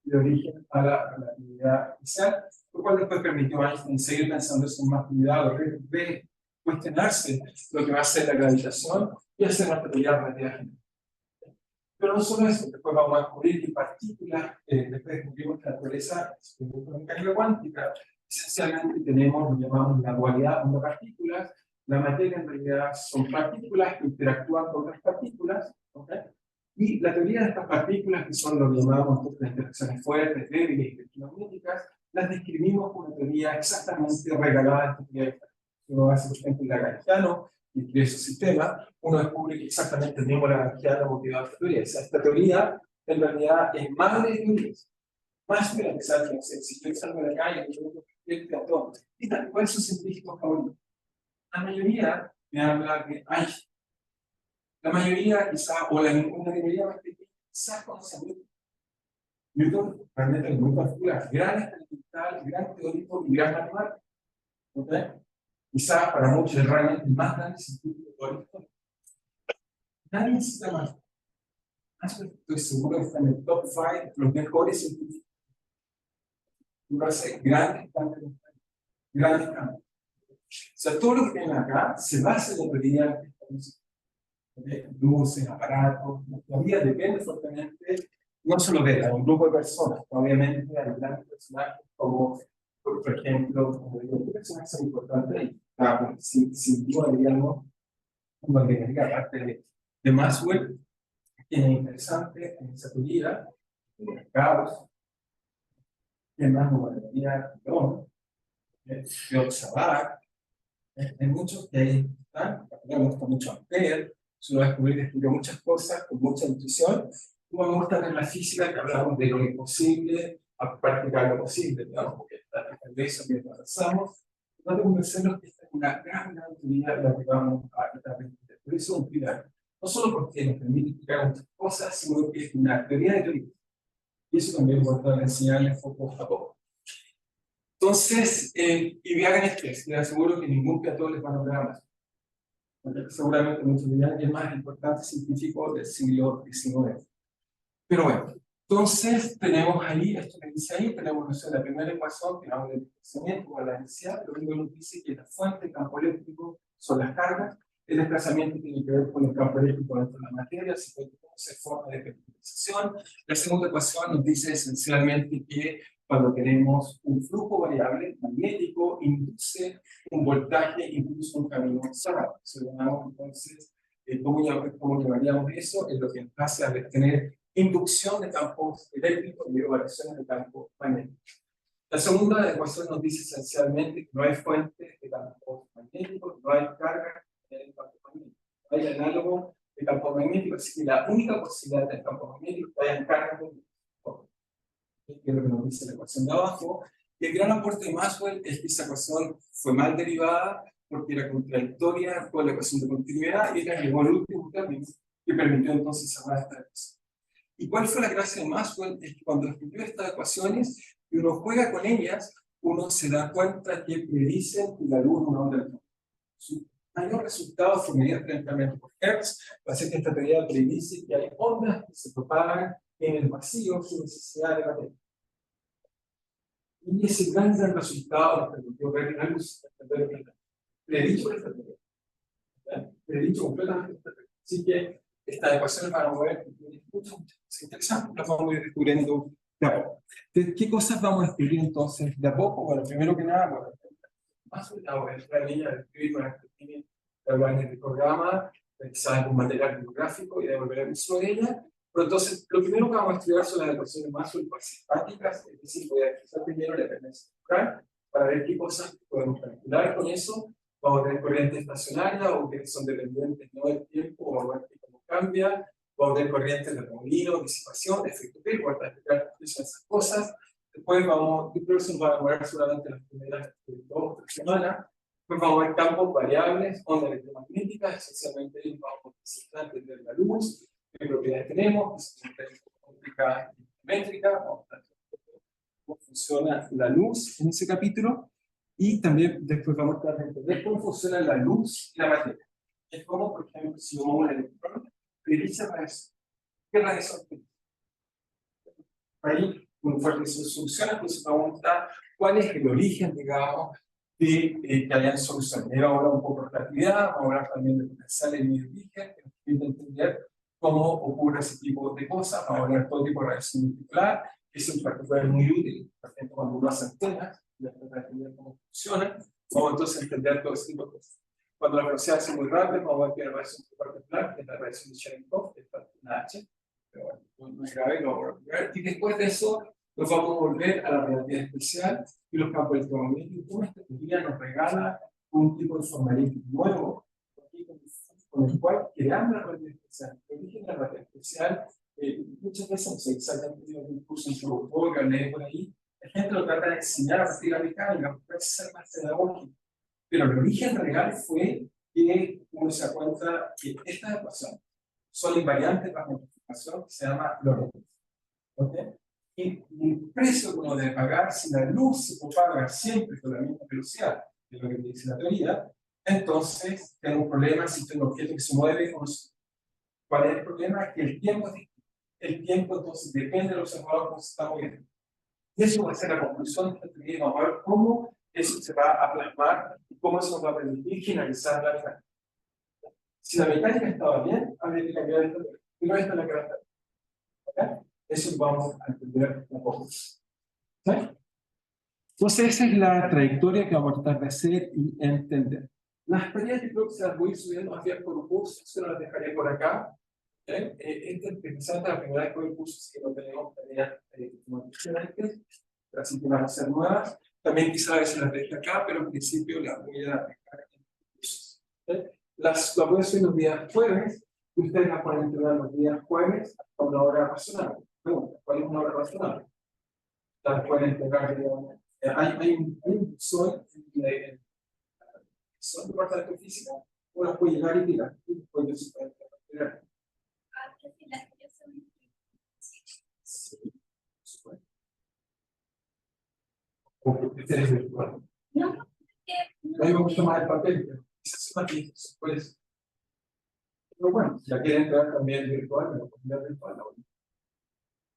de origen a la relatividad especial, lo cual después permitió a Einstein seguir pensando eso con más cuidado, de cuestionarse lo que va a ser la gravitación y hacer una teoría de relatividad general. Pero no solo eso, después vamos a descubrir que partículas, después descubrimos que la naturaleza de la mecánica cuántica, esencialmente tenemos lo que llamamos la dualidad onda-partículas. La materia en realidad son partículas que interactúan con otras partículas, ¿okay? Y la teoría de estas partículas, que son lo que llamamos las interacciones fuertes, débiles y electromagnéticas, las describimos como una teoría exactamente regalada a esta teoría de. Uno hace, por ejemplo, el lagrangiano y crea su sistema, uno descubre que exactamente el mismo lagrangiano motivado esta teoría. O sea, esta teoría en realidad es madre de teorías. Más que la que sale, no sé, si estoy saliendo de la calle, yo el peatón. ¿Y cuáles son sus científicos favoritos? La mayoría me habla de Einstein. La mayoría, quizá, o la mayoría más pequeña, quizás conoce a Newton. Newton realmente es muy particular, gran experimental, gran teórico y gran matemático. ¿Okay? Quizás para muchos es realmente el más grande científico de toda la historia. Nadie necesita más. Estoy seguro que está en el top 5 de los mejores científicos. Y va a ser grandes cambios. Grandes cambios. O sea, todo lo que tienen acá se basa en la teoría de luces, aparatos. La teoría depende fuertemente, no solo de un grupo de personas, obviamente hay grandes personajes como, por ejemplo, como digo, ¿qué personajes son importantes? Sin duda, digamos, una aparte de Maxwell, que es interesante en esa teoría, de caos, que más como la teoría de observar. Hay muchos que ahí están, me gusta mucho Ampère, solo descubrir explica muchas cosas con mucha intuición. Como me gusta ver la física, que hablamos de lo imposible a practicar lo posible, digamos, porque de eso que avanzamos. No de convencernos que esta es una gran teoría la que vamos a tratar de entender. Por eso un pilar. No solo porque nos permite explicar muchas cosas, sino que es una teoría de teoría. Y eso también voy a tratar de enseñarles poco a poco. Entonces, y hagan esto, les aseguro que ningún peatón les va a nombrar más. Porque seguramente muchos dirán que es más importante científico del siglo XIX. Pero bueno, entonces tenemos ahí, esto que dice ahí, tenemos, no sé, la primera ecuación que habla del desplazamiento o la densidad, lo único que nos dice que la fuente de campo eléctrico son las cargas, el desplazamiento tiene que ver con el campo eléctrico dentro de la materia, así que cómo se forma de capitalización. La segunda ecuación nos dice esencialmente que cuando tenemos un flujo variable magnético, induce un voltaje, incluso un camino cerrado. Si lo llamamos entonces, ¿cómo llamaríamos eso? Es lo que nos hace a tener inducción de campos eléctricos y variaciones de campos magnéticos. La segunda ecuación nos dice esencialmente que no hay fuentes de campos magnéticos, no hay carga en el campo magnético, no hay análogo de campo magnético, así que la única posibilidad del campo magnético es que haya carga magnética. Que es lo que nos dice la ecuación de abajo. Y el gran aporte de Maxwell es que esa ecuación fue mal derivada porque era contradictoria con la ecuación de continuidad y era el último término que permitió entonces cerrar esta ecuación. ¿Y cuál fue la gracia de Maxwell? Es que cuando escribió estas ecuaciones y uno juega con ellas, uno se da cuenta que predicen que la luz es una onda electrónica. Su mayor resultado fue medir 30 metros por Hertz, así que esta teoría predice que hay ondas que se propagan en el vacío sin necesidad de materia. Y ese gran resultado nos permitió ver la luz, predicho esta teoría, predicho completamente esta teoría. Así que estas ecuaciones van a mover muchas cosas interesantes, las vamos a ir descubriendo de a poco. ¿Qué cosas vamos a descubrir entonces de a poco? Bueno, primero que nada, bueno, más o menos la línea de escribir con este tiene que hablar en el programa, quizás con material bibliográfico y devolver el uso de ella. Pero entonces, lo primero que vamos a estudiar son las ecuaciones más simpáticas, es decir, voy a expresar primero la dependencia local para ver qué cosas podemos calcular con eso. Vamos a tener corrientes estacionarias o que son dependientes no del tiempo, o a ver cómo cambia. Vamos a tener corrientes de remolino, disipación, efecto P, para explicar esas cosas. Después yo creo que se nos va a demorar solamente las primeras 2 o 3 semanas. Después vamos a ver campos variables, ondas electromagnéticas, esencialmente vamos a necesitar entender la luz, qué propiedades tenemos, óptica y métrica, cómo funciona la luz en ese capítulo, y también después vamos a tratar de entender cómo funciona la luz y la materia. Es como, por ejemplo, si yo muevo un electrón, predice radiación. ¿Qué radiación tiene? Ahí, con fuerte soluciones, entonces vamos a cuál es el origen, digamos, de que hayan soluciones. Y ahora un poco de relatividad, vamos a hablar también de potenciales y origen, que nos permite entender cómo ocurre ese tipo de cosas. Vamos a hablar de todo tipo de radiación multipolar, que es en particular muy útil, por ejemplo, cuando uno hace antenas, y tratar de entender cómo funciona. Vamos entonces a entender todo ese tipo de cosas. Cuando la velocidad es muy rápida, vamos a ver que la radiación particular, que es la radiación de Cherenkov, que es una H, pero bueno, no es grave, lo vamos a ver. Y después de eso, nos vamos a volver a la relatividad especial y los campos electromagnéticos. Como esta teoría nos regala un tipo de formalismo nuevo, con el cual creamos la relatividad especial. El origen de la relatividad especial, muchas veces no sé exactamente un curso en su que hablé por ahí, la gente lo trata de enseñar a partir de la mecánica, puede ser más pedagógico. Pero el origen real fue que uno se da cuenta que estas ecuaciones son invariantes para multiplicación que se llama Lorentz. ¿Okay? Y el precio que uno debe pagar si la luz se propaga siempre con la misma velocidad, que es lo que dice la teoría, entonces tengo un problema si tengo un objeto que se mueve. ¿Cuál es el problema? Que el tiempo es distinto. El tiempo entonces depende del observador cómo se está moviendo. Y eso va a ser la conclusión de esta teoría. Vamos a ver cómo eso se va a plasmar y cómo eso nos va a permitir finalizar la mecánica. Si la mecánica estaba bien, habría que cambiar esta teoría. Y no esta es la que va a estar. ¿Okay? Eso vamos a entender un poco. ¿Sí? Entonces, esa es la trayectoria que vamos a tratar de hacer y entender. Las tareas que creo que se las voy a ir subiendo más bien por un curso, se las dejaré por acá. Esta es precisamente la primera vez que voy al curso, así que no tenemos tareas como diferentes, así que van a ser nuevas. También quizás a veces las deje acá, pero en principio las voy a dejar en cursos. Las voy a subir los días jueves, y ustedes las pueden entregar los días jueves a una hora razonable. Pregunta, ¿cuál es una hora razonable? Las pueden entregar, digamos. Hay un sol en el departamento de física, uno puede llegar y tirar, y después de eso puede entregar. Sí, por supuesto. ¿O qué prefieres virtual? No, A mí me gusta más el papel, pero quizás es más difícil, pues. Pero bueno, si la quieren entrar también virtual, me lo pondría virtual. ¿No?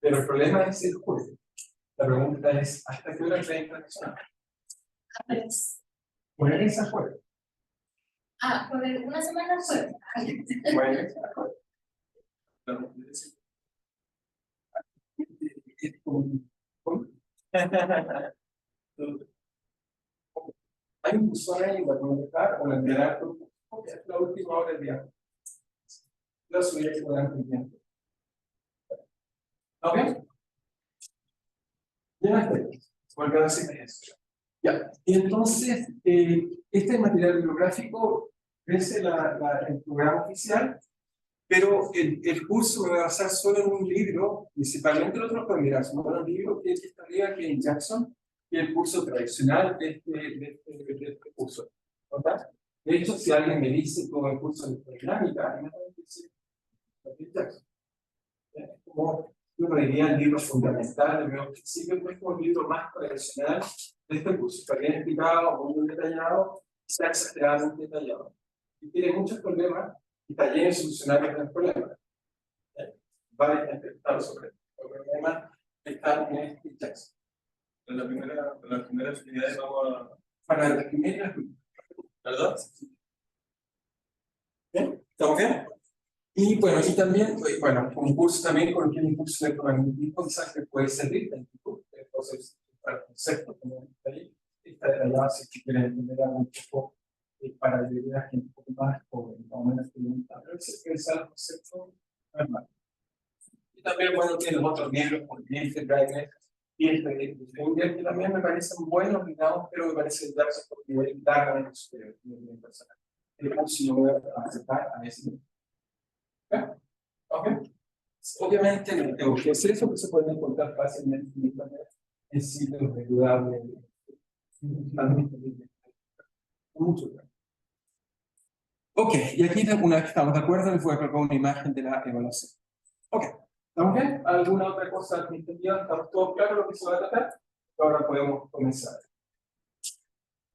Pero el problema es el juego. La pregunta es, ¿hasta qué hora es la interacción? Jueves a jueves. por una semana fue. Jueves a jueves. Claro, es como- Hay un buzón ahí para comunicar o la enviar porque es la última hora del día. Lo subiré durante el tiempo. ¿Ok? Ya está. Porque ahora sí me eso. Ya. Y entonces, este material bibliográfico crece el programa oficial, pero el curso me va a basar solo en un libro, principalmente el otro pueden mirar, solo en un libro que es esta liga que es Jackson, y el curso tradicional de este curso. ¿Okay? De hecho, si alguien me dice como el curso de dinámica, inmediatamente dice Jackson. Es como yo lo diría el libro fundamental de mi principio, es como el libro más tradicional de este curso. Está bien explicado, muy detallado, está exageradamente detallado. Y tiene muchos problemas y está lleno de solucionar los problemas. Vale, está sobre los problemas están en este Jackson. En la primera actividad vamos a... Para la primera, ¿verdad? ¿Bien? ¿Estamos bien? Y bueno, y también, bueno, un curso también con el curso de electromagnetismo, quizás que puede servir, entonces, para el concepto, como está ahí, está detallado, si quieren entender algo un poco para ayudar a gente un poco más joven, o menos experimentada, pero ese es el concepto normal. Y también, bueno, tiene otros libros, como el Drive, y el de que también me parecen buenos, digamos, pero me parece darse por nivel largo superior, nivel personal. El curso yo voy a aceptar a ese nivel. ¿Ok? Obviamente, no tengo que hacer eso, que se pueden encontrar fácilmente en internet, en sitios de dudables, mucho. Ok, y aquí una vez que estamos de acuerdo, les voy a colocar una imagen de la evaluación. Ok, ¿estamos bien? ¿Alguna otra cosa administrativa? ¿Estamos todos claros lo que se va a tratar? Ahora podemos comenzar.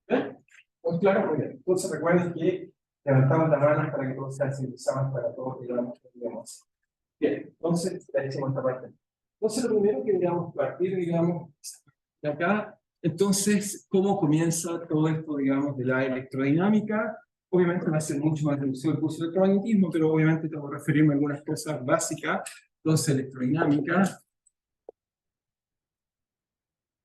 ¿Bien? ¿Muy claro? Muy bien. Entonces recuerden que levantamos las manos para que todos sean civilizados, para todos digamos que digamos. Bien, entonces ya hicimos esta parte. Entonces lo primero que digamos partir, digamos, de acá, entonces, ¿cómo comienza todo esto, digamos, de la electrodinámica? Obviamente va a ser mucho más reducido el curso de electromagnetismo, pero obviamente tengo que referirme a algunas cosas básicas. Entonces, electrodinámica.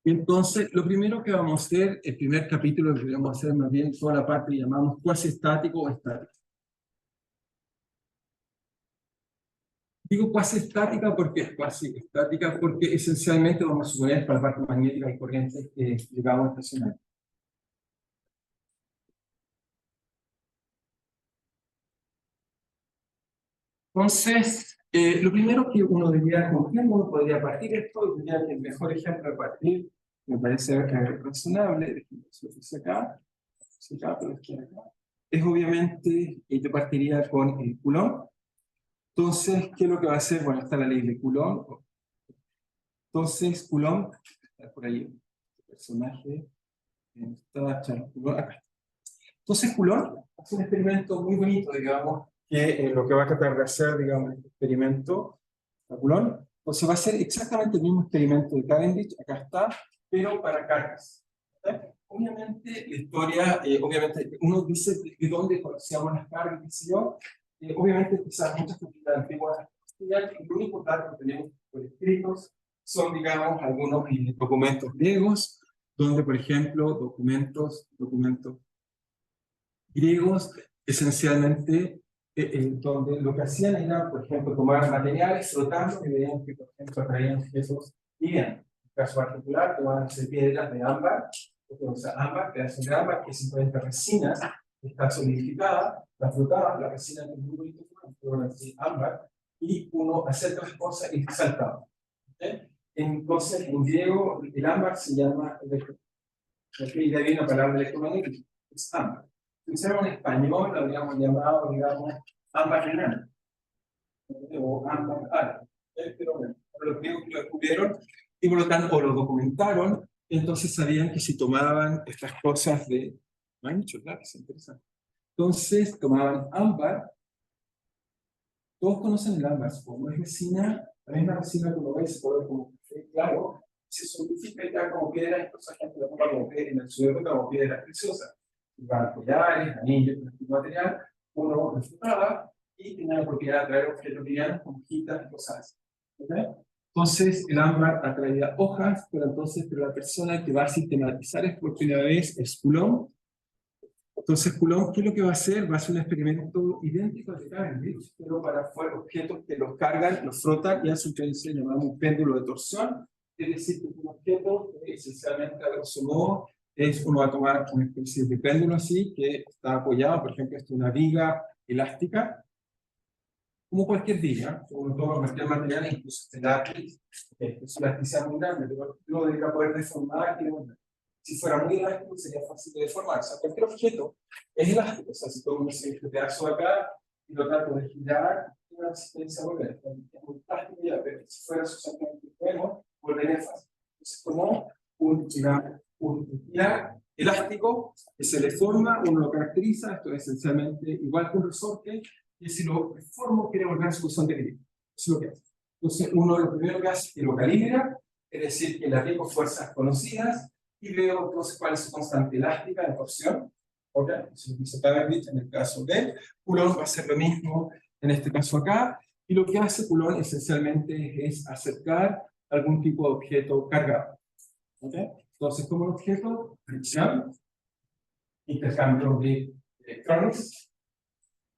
Entonces, lo primero que vamos a hacer, el primer capítulo que vamos a hacer más bien toda la parte que llamamos cuasi estático o estático. Digo cuasi estática porque cuasi estática porque esencialmente vamos a suponer para la parte magnética y corriente que digamos estacionaria. Entonces, lo primero que uno diría, con quién uno podría partir esto, diría que el mejor ejemplo de partir, me parece razonable, pero es que acá, es obviamente, yo partiría con el Coulomb. Entonces, ¿qué es lo que va a hacer? Bueno, está la ley de Coulomb. Entonces, Coulomb, está por ahí, este personaje, está Charles Coulomb, acá. Entonces, Coulomb hace un experimento muy bonito, digamos, que lo que va a tratar de hacer, digamos, este experimento, Coulomb, entonces va a ser exactamente el mismo experimento de Cavendish, acá está, pero para cargas. ¿Okay? Obviamente, la historia, obviamente, uno dice de dónde conocíamos las cargas, qué sé yo, obviamente, quizás muchas culturas antiguas, el único dato que tenemos por escritos son, digamos, algunos documentos griegos, donde, por ejemplo, documentos griegos, esencialmente, donde lo que hacían era, por ejemplo, tomar materiales, frotarlos y veían que, por ejemplo, traían esos bien. En el caso particular, tomaban piedras de ámbar, o sea, ámbar, pedazos de ámbar, que es simplemente resina, está solidificada, la frotaban, la resina es muy bonito, ámbar, y uno acerca las cosas y saltaba. ¿Okay? Entonces, en griego, el ámbar se llama y de ahí viene la palabra electromagnético, es ámbar. Si usara en español, lo habríamos llamado, digamos, ámbar renal. o ámbar árabe. Pero bueno, los griegos lo descubrieron y por lo tanto o lo documentaron, entonces sabían que si tomaban estas cosas de... No hay muchos lápices, interesante. Entonces tomaban ámbar, todos conocen el ámbar, como es resina, la misma resina que lo ves, color como café claro, se solidifica y da como piedra, entonces la gente lo toma como piedra, en el suelo como piedras preciosas. Van collares, anillos, con este material, uno lo disfrutaba y tenía la propiedad de atraer objetos livianos como hojitas y cosas así. ¿Okay? Entonces el ámbar atraía hojas, pero la persona que va a sistematizar esto por primera vez es Coulomb. Entonces Coulomb, ¿qué es lo que va a hacer? Va a hacer un experimento idéntico al de Cavendish, pero para objetos que los cargan, los frotan y hacen lo que se llama un péndulo de torsión. Es decir, que un objeto esencialmente, a grosso modo, uno va a tomar una especie de péndulo así, que está apoyado, por ejemplo, esto es una viga elástica, como cualquier viga, uno toma cualquier material, incluso este lápiz, que su elasticidad muy grande, pero uno debería poder deformar y devolver. Si fuera muy elástico, sería fácil de deformar. O sea, cualquier objeto es elástico. O sea, si tomo este pedazo de acá y lo trato de girar, tiene una resistencia a volver. Es muy plástico ya, pero si fuera suficientemente bueno, volvería fácil. Entonces, como un pilar elástico que se deforma, uno lo caracteriza, esto es esencialmente igual que un resorte, y si lo deformo, quiere volver a su posición de equilibrio. Eso es lo que hace. Entonces, uno lo primero que hace es que lo calibra, es decir, que le aplico fuerzas conocidas, y veo entonces cuál es su constante elástica de torsión. ¿Ok? Eso lo hizo Cavendish en el caso de Coulomb, va a ser lo mismo en este caso acá, y lo que hace Coulomb esencialmente es acercar algún tipo de objeto cargado. ¿Ok? Entonces, como objeto, fricción, intercambio de electrones,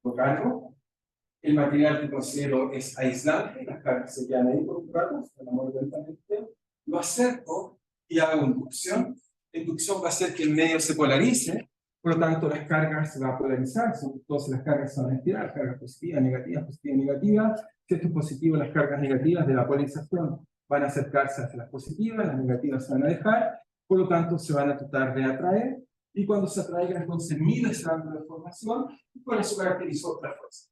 lo cargo. El material que considero es aislante, las cargas se quedan ahí por un rato, se enamoran lentamente, lo acerco y hago inducción. La inducción va a hacer que el medio se polarice, por lo tanto las cargas se van a polarizar, entonces las cargas se van a estirar, cargas positivas, negativas, negativas. Si esto es positivo, las cargas negativas de la polarización van a acercarse hacia las positivas, las negativas se van a dejar, por lo tanto se van a tratar de atraer, y cuando se atraigan entonces mido ese ángulo de formación, y por eso caracterizo la fuerza.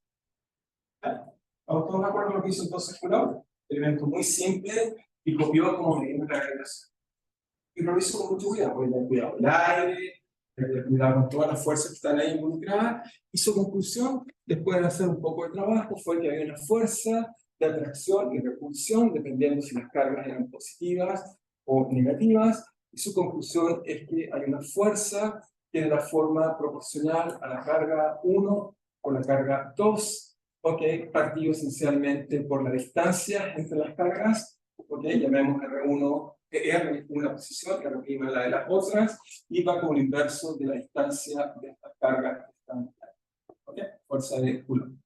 ¿Estamos todos de acuerdo con lo que hizo entonces Coulomb? Elemento muy simple y copió como medida de la gravitación. Y lo hizo con mucho cuidado, porque tener cuidado el aire, tener cuidado con todas las fuerzas que están ahí involucradas. Y su conclusión, después de hacer un poco de trabajo, fue que había una fuerza de atracción y repulsión, dependiendo si las cargas eran positivas o negativas. Y su conclusión es que hay una fuerza que es de la forma proporcional a la carga 1 o la carga 2, ok, partido esencialmente por la distancia entre las cargas, ok, llamemos R1, R una posición, R' la de las otras, y va como el inverso de la distancia de estas cargas que están acá, ok, fuerza de Coulomb.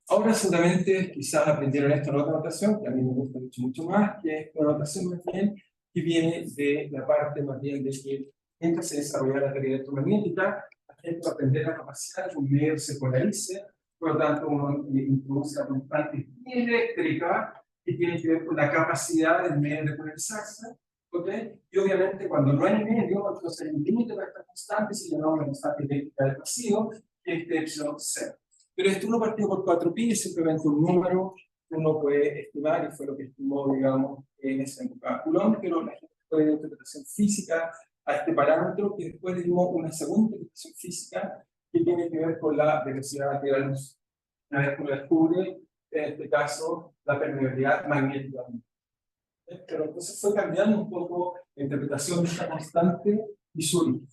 Ahora solamente quizás aprendieron esto en otra notación, que a mí me gusta mucho más, que es una notación más bien que viene de la parte más bien de que mientras se desarrolla la teoría electromagnética, la gente va a aprender la capacidad de que un medio se polarice, por lo tanto uno introduce la constante eléctrica que tiene que ver con la capacidad del medio de polarizarse, ¿ok? Y obviamente cuando no hay medio, entonces el límite de esta constante se llama la constante eléctrica del vacío, que es de epsilon cero. Pero esto uno partido por 4pi es simplemente un número que uno puede estimar, y fue lo que estimó, digamos, en esa época Coulomb, pero la gente puede dar interpretación física a este parámetro, que después le dimos una segunda interpretación física que tiene que ver con la velocidad de la luz. Una vez que uno descubre, en este caso, la permeabilidad magnética. Pero entonces fue cambiando un poco la interpretación de esta constante y su origen.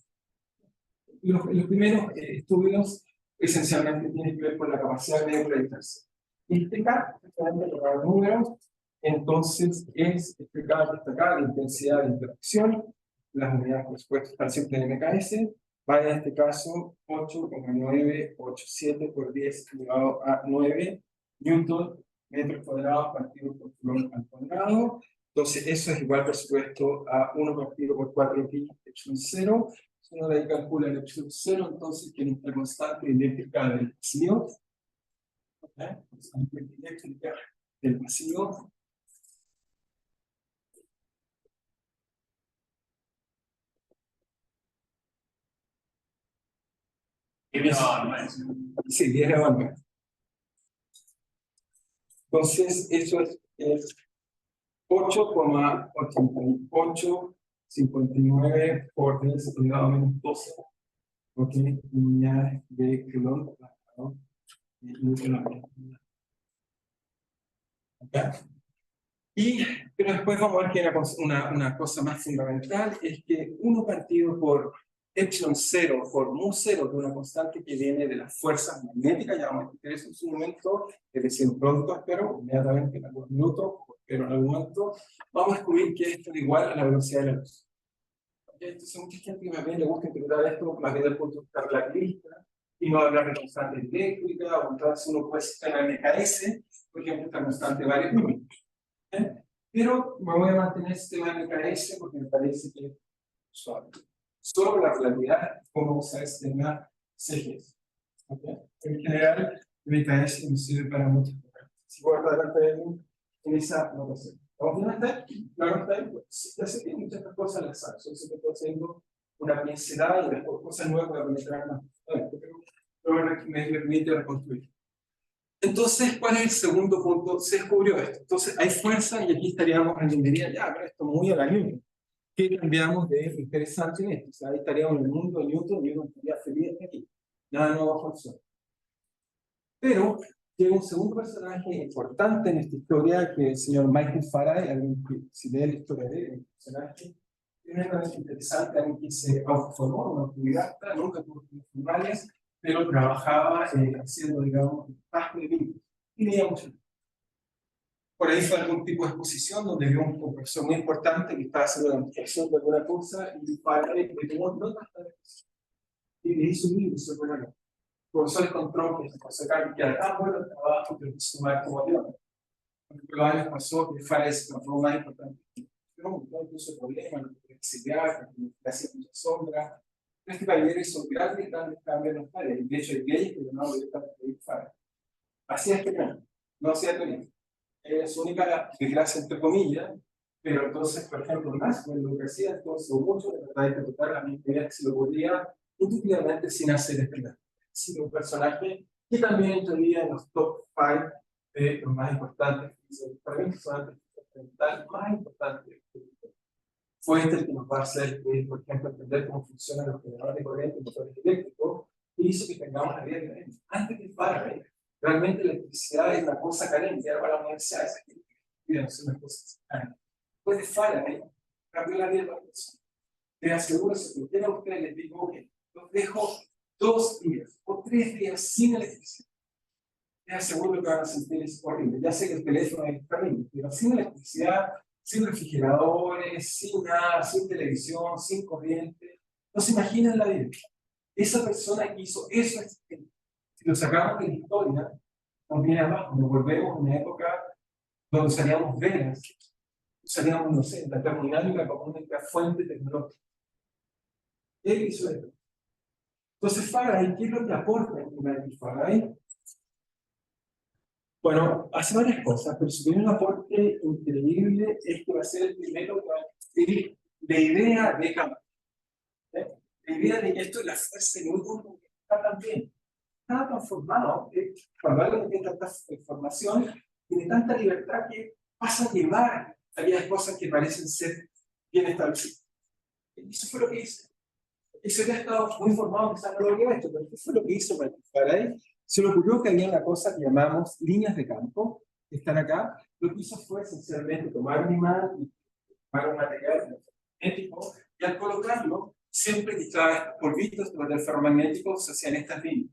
Los primeros estudios esencialmente tienen que ver con la capacidad de polarizarse. Y este K, justamente por los números, entonces es este K destacada de intensidad de interacción. Las unidades, por supuesto, están siempre en MKS. Va en este caso 8,987 por 10 elevado a 9 newton metros cuadrados partido por Coulomb al cuadrado. Entonces eso es igual, por supuesto, a 1 partido por 4pi hecho en 0. Si uno de ahí calcula el epsilon 0, entonces que nuestra constante eléctrica del vacío, constante eléctrica del vacío, sí, 10 a 9. Entonces, eso es 8,8859 por 10 elevado a menos 12. ¿Ok? Unidades de kilómetro, ¿no? ¿Ok? Pero después vamos a ver que una cosa más fundamental es que uno partido por epsilon 0 por mu 0, que es una constante que viene de las fuerzas magnéticas, ya vamos a explicar eso en su momento, es decir, pronto espero, inmediatamente en algunos minutos, pero en algún momento, vamos a descubrir que esto es igual a la velocidad de la luz. ¿Okay? Entonces, mucha gente que más bien le gusta interpretar esto más bien desde el punto de vista relativista, y no hablar de constante eléctrica, o entonces uno puede citar el MKS, por ejemplo, esta constante varios números. Pero me voy a mantener este tema de MKS porque me parece que es suave. Solo la relatividad, cómo usar este tema CGS. ¿Okay? En general, MKS nos sirve para muchas cosas. Si voy a adelante en esa notación. ¿Vamos bien hasta ahí? ¿Claro hasta ahí? Pues, ya sé que muchas otras cosas las hago. Solo estoy haciendo una pincelada y después cosas nuevas para penetrar más. Pero me permite reconstruir. Entonces, ¿cuál es el segundo punto? Se descubrió esto. Entonces, hay fuerza y aquí estaríamos en diría, ya, pero esto es muy a la Newton. ¿Qué cambiamos de interesante en esto? O sea, ahí estaríamos en el mundo de Newton estaría feliz de aquí. Nada nuevo bajo el sol. Pero llega un segundo personaje importante en esta historia, que es el señor Michael Faraday, alguien que, si lee la historia de él, un personaje tremendamente interesante, alguien que se autoformó, una autodidacta, nunca tuvo estudios formales, pero trabajaba haciendo, digamos, más de libros. Y leía mucho. Por ahí fue algún tipo de exposición donde vio un profesor muy importante que estaba haciendo la explicación de alguna cosa y Faraday le tomó notas de la exposición. Y le hizo un libro sobre la nota. El profesor encontró que era tan bueno el trabajo que lo hizo más como yo. Porque por los años pasó que Faraday se transformó más importante. Pero no puso problemas, no podía exiliar, le hacía mucha sombra. Este caballero hizo grandes cambios en los Faraday. De hecho, el gay que llamaba directamente Faraday. Hacía experimento, no hacía experimento. Es su única desgracia, entre comillas, pero entonces, por ejemplo, más lo que hacía entonces mucho de tratar de interpretar la misma idea que se lo podía intuitivamente sin hacer experimento. Es un personaje que también entraría en los top 5 de los más importantes, para mí, personajes experimentales más importantes. Fue este el que nos va a hacer, por ejemplo, entender cómo funcionan los generadores de corriente y motores eléctricos, y hizo que tengamos la vida de antes que Faraday. Realmente la electricidad es una cosa carente, ahora la universidad es una cosa carente. Después de Faraday, cambió la vida de la persona. Te aseguro, si cualquiera de ustedes les digo que los dejo 2 días o 3 días sin electricidad, te aseguro que van a sentir es horrible. Ya sé que el teléfono es terrible, pero sin electricidad, sin refrigeradores, sin nada, sin televisión, sin corriente, no se imaginan la vida. Esa persona que hizo eso es si lo sacamos de la historia, nos viene abajo, nos volvemos a una época donde usaríamos velas, usaríamos, no sé, la termodinámica como una fuente tecnológica. Él hizo esto. Entonces, Faraday, ¿qué es lo que aporta en Faraday? Bueno, hace varias cosas, pero su primer aporte increíble es que va a ser el primero que va a escribir la idea de campo. La idea de que esto es la fuerza de Newton está tan bien. Estaba tan formado que cuando alguien tiene tanta información, tiene tanta libertad que pasa a llevar aquellas cosas que parecen ser bien establecidas. Y eso fue lo que hizo. Eso ya estaba muy formado, quizás no lo había hecho, pero ¿qué fue lo que hizo para él? Se le ocurrió que había una cosa que llamamos líneas de campo, que están acá. Lo que hizo fue esencialmente tomar un imán y tomar un material magnético, y al colocarlo, siempre que estaba polvitos de material ferromagnético, se hacían estas líneas.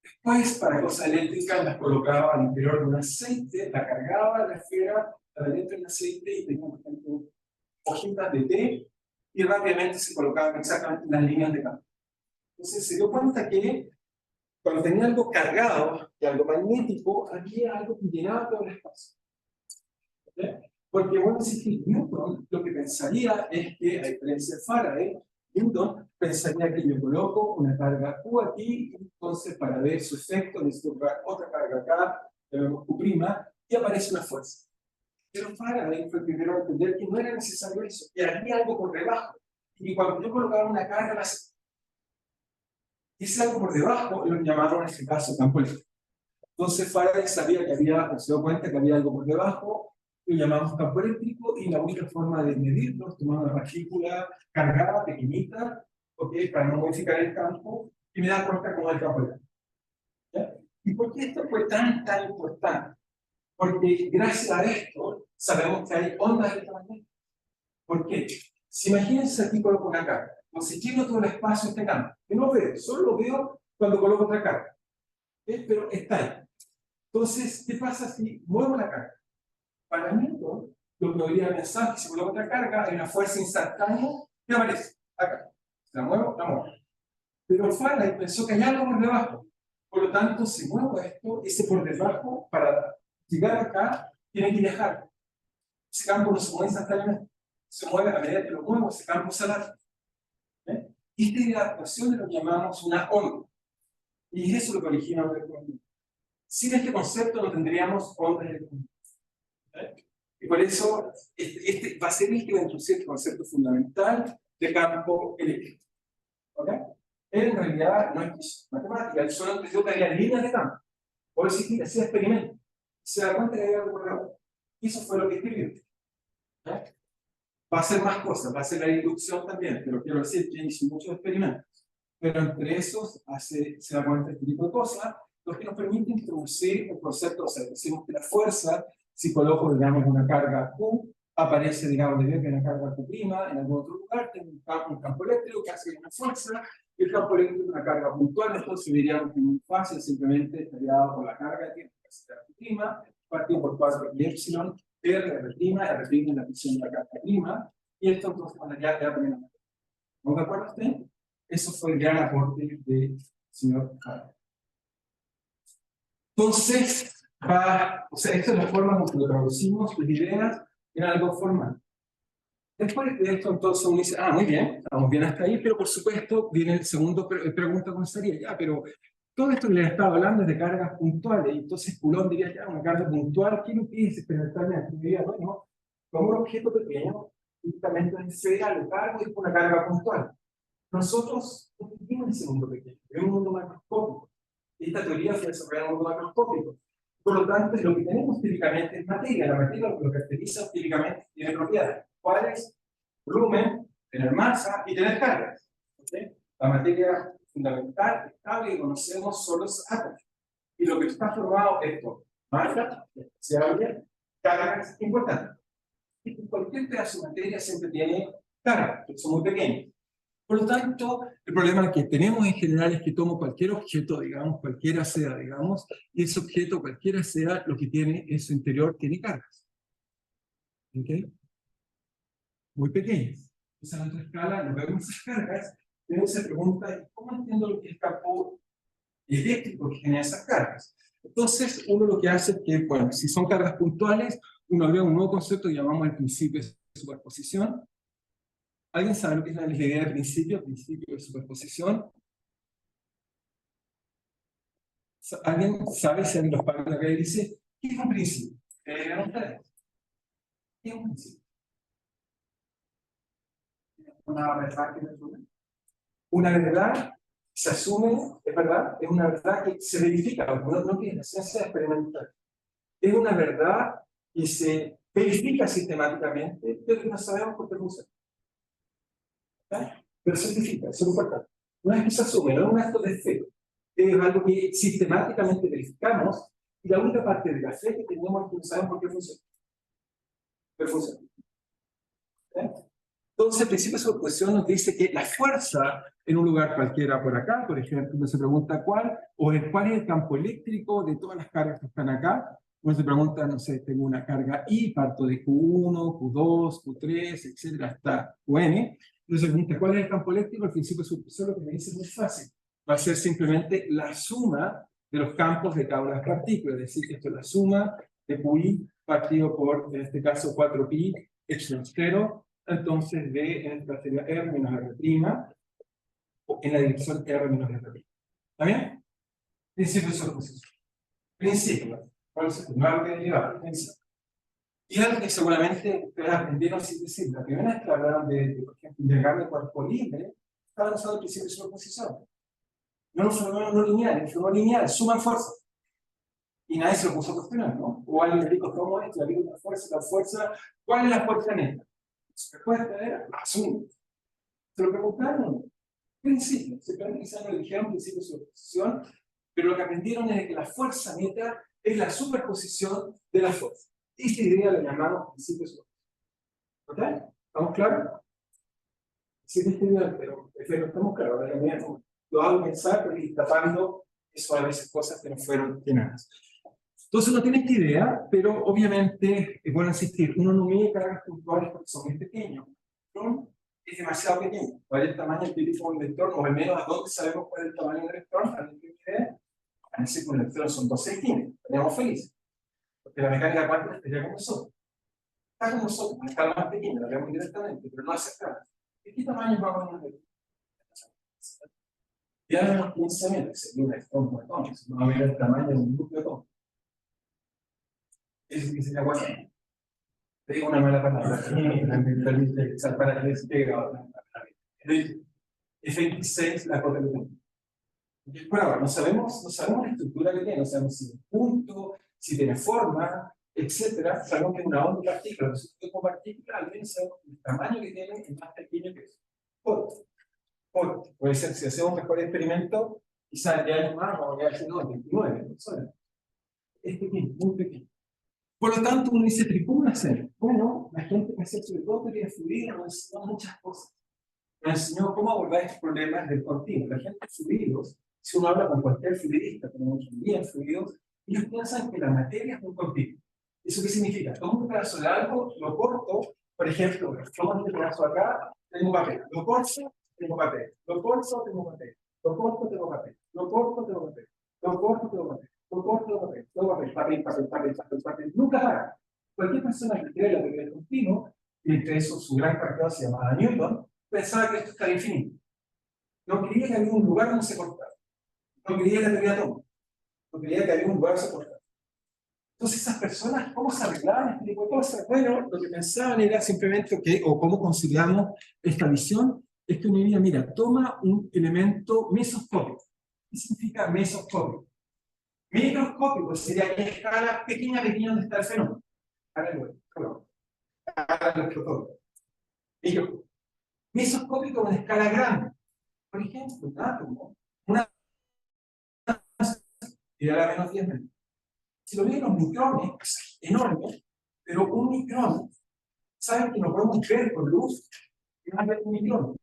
Después, para cosas eléctricas, las colocaba al interior de un aceite, la cargaba a la esfera, la dentro del aceite y tenía, por ejemplo, hojitas de té, y rápidamente se colocaban exactamente las líneas de campo. Entonces se dio cuenta que cuando tenía algo cargado y algo magnético, había algo que llenaba todo el espacio. ¿Okay? Porque, bueno, si Newton lo que pensaría es que, a diferencia de Faraday, Newton pensaría que yo coloco una carga Q aquí, entonces para ver su efecto necesito otra carga acá, Q', y aparece una fuerza. Pero Faraday fue el primero a entender que no era necesario eso, que había algo por debajo. Y cuando yo colocaba una carga, ese algo por debajo lo llamaron en este caso campo eléctrico. Entonces Faraday sabía que había, o se dio cuenta que había algo por debajo, lo llamamos campo eléctrico, y la única forma de medirlo es tomar una partícula cargada, pequeñita, ¿okay? Para no modificar el campo, y me da cuenta cómo es el campo eléctrico. ¿Ya? ¿Y por qué esto fue tan importante? Porque gracias a esto sabemos que hay ondas electromagnéticas. ¿Por qué? Si imagínense aquí coloco una carga, entonces lleno todo el espacio este campo, que no veo, solo lo veo cuando coloco otra carga. Pero está ahí. Entonces, ¿qué pasa si muevo la carga? Para Newton, lo que podría pensar que si coloco otra carga, hay una fuerza instantánea que aparece acá. La muevo, la muevo. Pero Faraday pensó que hay algo por debajo. Por lo tanto, si muevo esto, ese por debajo, para llegar acá, tiene que viajar. Ese campo no se mueve instantáneamente. Se mueve a medida que lo muevo, ese campo se alarga. Y esta es la adaptación de lo que llamamos una onda. Y eso es lo que origina la electromagnetismo. Sin este concepto no tendríamos ondas electromagnéticas. Y por eso este va a ser el que va a introducir el concepto fundamental de campo eléctrico. ¿Okay? En realidad no es matemática, él solo entendió que había líneas de campo. Por decir que hacía experimentos. Se da cuenta que había algo por debajo. Y eso fue lo que escribió. ¿Okay? Va a hacer más cosas, va a hacer la inducción también, pero quiero decir que hizo muchos experimentos. Pero entre esos se da cuenta de este tipo de cosas, lo que nos permite introducir el concepto, o sea, decimos que la fuerza, si coloco, digamos, una carga Q, aparece, digamos, de que una carga Q' en algún otro lugar, tengo un campo eléctrico que hace una fuerza, y el campo eléctrico es una carga puntual, entonces diríamos que es muy fácil, simplemente estaría dado por la carga que tiene Q', partido por 4 y epsilon, R', R' es la presión de la carga prima, y esto entonces cuando ya queda primero. ¿No de acuerdo usted? Eso fue el gran aporte del señor Faraday. Entonces, o sea, esta es la forma en que lo traducimos, las ideas, en algo formal. Después de esto, entonces uno dice, muy bien, estamos bien hasta ahí, pero por supuesto viene el segundo pregunta con sería, ya, pero todo esto que les estaba hablando es de cargas puntuales, y entonces Coulomb diría, ya, una carga puntual, ¿qué lo que dice experimentalmente? Diría, bueno, como un objeto pequeño, únicamente en esfera, lo cargo y es una carga puntual. Nosotros no vivimos en ese mundo pequeño, vivimos en un mundo macroscópico. Esta teoría fue desarrollada en un mundo macroscópico. Por lo tanto, lo que tenemos típicamente es materia. La materia lo que lo caracteriza típicamente tiene propiedades. ¿Cuáles? Volumen, tener masa y tener cargas. ¿Okay? La materia fundamental, estable que conocemos son los átomos. Y lo que está formado es por masa, especialmente, cargas importantes. Y cualquier pedazo de materia siempre tiene cargas, que son muy pequeñas. Por lo tanto, el problema que tenemos en general es que tomo cualquier objeto, digamos, cualquiera sea, digamos, y ese objeto, cualquiera sea, lo que tiene en su interior tiene cargas. ¿Ok? Muy pequeñas. Entonces, a nuestra escala, nos vemos esas cargas, y uno se pregunta, ¿cómo entiendo lo que es el campo eléctrico que genera esas cargas? Entonces, uno lo que hace es que, bueno, si son cargas puntuales, uno ve un nuevo concepto que llamamos el principio de superposición. ¿Alguien sabe lo que es la idea de principio de superposición? ¿Alguien sabe si en los paneles acá dice qué es un principio? ¿Qué es un principio? Una verdad que se asume. Una verdad se asume, es verdad, es una verdad que se verifica, no que es la ciencia experimental. Es una verdad que se verifica sistemáticamente, pero que no sabemos por qué funciona. Pero se verifica, eso es lo importante. No es que se asume, no es un acto de fe. Es algo que sistemáticamente verificamos, y la única parte de la fe que tenemos es que no sabemos por qué funciona. Pero funciona. Entonces, el principio de superposición nos dice que la fuerza en un lugar cualquiera por acá, por ejemplo, uno se pregunta cuál es el campo eléctrico de todas las cargas que están acá. Uno se pregunta, no sé, tengo una carga I, parto de Q1, Q2, Q3, etcétera, hasta Qn. Uno se pregunta cuál es el campo eléctrico. El principio de superposición lo que me dice es muy fácil. Va a ser simplemente la suma de los campos de cada una de las partículas. Es decir, que esto es la suma de QI partido por, en este caso, 4pi, epsilon 0. Entonces, D en esta sería R menos R', o en la dirección R menos R'. ¿Está bien? Principio de superposición. Principio. ¿Cuál es el marco de derivada? Principio. Y algo que seguramente ustedes aprendieron sin decir. La primera vez que hablaron por ejemplo, de diagrama de cuerpo libre, estaban usando el principio de superposición. No son no lineales, son no lineales, suman fuerzas. Y nadie se lo puso a cuestionar, ¿no? O alguien le dijo, ¿cómo es? Le digo una fuerza, la fuerza. ¿Cuál es la fuerza neta? Su respuesta era, asume. Se lo preguntaron, principio. Simplemente quizás no le dijeron principio de superposición, pero lo que aprendieron es que la fuerza neta es la superposición de la fuerza. Esta idea la llamamos principio de superposición. ¿Ok? ¿Estamos claros? Sí, pero estamos claros. Ahora mismo lo hago pensar, pero ir tapando eso a veces cosas que no fueron llenadas. Entonces no tiene esta idea, pero obviamente, es bueno insistir, uno no mide cargas puntuales porque son muy pequeños. ¿No? Es demasiado pequeño. ¿Cuál es el tamaño típico de un electrón? O al menos a dónde sabemos cuál es el tamaño del electrón. ¿Alguien tiene idea? A decir que un electrón son 12 esquinas. Estaríamos felices. Porque la mecánica cuántica estaría con nosotros. Está con nosotros, una escala más pequeña, la vemos directamente, pero no a esa escala. ¿De qué tamaño vamos a ver? Ya no nos piensa bien, sería un electrón por atones. Vamos a ver el tamaño de un núcleo atómico. Eso sí sería bueno. Te digo una mala palabra, me permite salvar a ese pegado. F26 la cosa que tenemos. Por ahora, no sabemos la estructura que tiene, no sabemos si es un punto, si tiene forma, etcétera. Sabemos que es una onda partícula, nosotros como partícula, al menos sabemos que el tamaño que tiene es más pequeño que eso. Corto. Puede ser, si hacemos un mejor experimento, quizás de años más, vamos a llegar a 29 personas. Es pequeño, muy pequeño. Por lo tanto, uno dice, ¿cómo hacer? Bueno, la gente que hace sobre todo teoría fluida nos enseñó muchas cosas. Nos enseñó cómo abordar estos problemas del continuo. La gente de fluidos, si uno habla con cualquier fluidista, como ingeniería en fluidos, ellos piensan que la materia es un continuo. ¿Eso qué significa? Tomo un pedazo de algo, lo corto, por ejemplo, tomo este pedazo acá, tengo papel. Lo corto, tengo papel. Lo corto, tengo papel. Lo corto, tengo papel. Lo corto, tengo papel. Lo corto, tengo papel. Lo corto, tengo papel. Papel. Nunca para. Cualquier persona que cree la teoría del continuo, y entre eso su gran cartera se llamaba Newton, pensaba que esto estaba infinito. No creía que había un lugar donde se cortara. No creía que teoría atómica. No creía que había un lugar donde se cortara. Entonces esas personas, ¿cómo se arreglaban este tipo de cosas? Bueno, lo que pensaban era simplemente que, o cómo conciliamos esta visión, es que uno diría, mira, toma un elemento mesoscópico. ¿Qué significa mesoscópico? Microscópico sería en escala pequeña donde está el fenómeno. Mesoscópico en escala grande. Por ejemplo, un átomo, una y a la menos 10 metros. Si lo ven los micrones, es enorme, pero un micrón, ¿saben que no podemos ver con luz? Más de un micrón.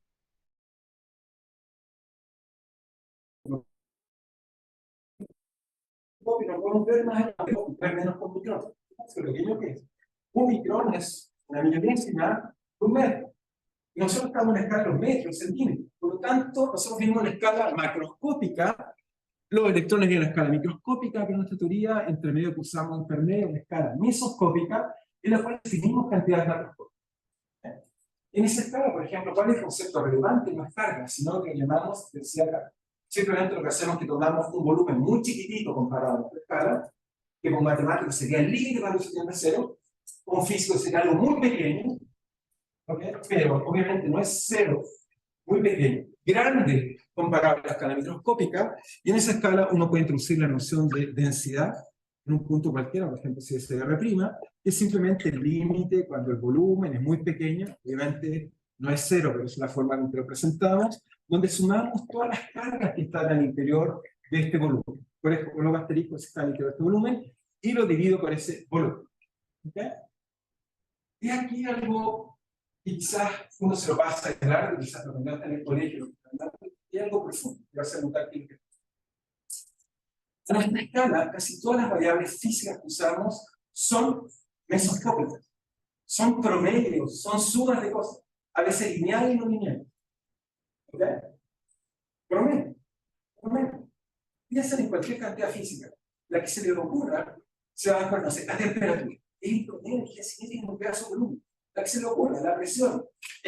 No podemos ver más allá, podemos ver menos con micrón. ¿Qué pequeño que es? Un micrón es una millonésima de un metro. Y nosotros estamos en la escala de los metros, centímetros. Por lo tanto, nosotros vimos la escala macroscópica. Los electrones vienen a la escala microscópica, pero en nuestra teoría, entre medio que usamos intermedio, una escala mesoscópica, en la cual definimos cantidades macroscópicas. En esa escala, por ejemplo, ¿cuál es el concepto relevante? No es carga, sino que llamamos densidad de carga. Simplemente lo que hacemos es que tomamos un volumen muy chiquitito comparado a nuestra escala, que con matemáticas sería el límite para el sistema cero, con físico sería algo muy pequeño, ¿okay? Pero obviamente no es cero, muy pequeño, grande comparable a la escala microscópica, y en esa escala uno puede introducir la noción de densidad en un punto cualquiera, por ejemplo, si es R', que es simplemente el límite cuando el volumen es muy pequeño, obviamente no es cero, pero es la forma en que lo presentamos, donde sumamos todas las cargas que están al interior de este volumen. Por eso, coloco asterisco si está al interior de este volumen, y lo divido por ese volumen. ¿Okay? Y aquí algo, y quizás uno se lo pasa de largo, quizás lo tendrá en el colegio, y algo profundo, que va a ser notar que en esta escala, casi todas las variables físicas que usamos son mesoscópicas, son promedios, son sumas de cosas, a veces lineales y no lineales. ¿Ok? Promedio. Piensen en cualquier cantidad física, la que se le ocurra, se va a conocer la temperatura, el promedio que significa un pedazo de volumen, la que se le ocurra, la presión,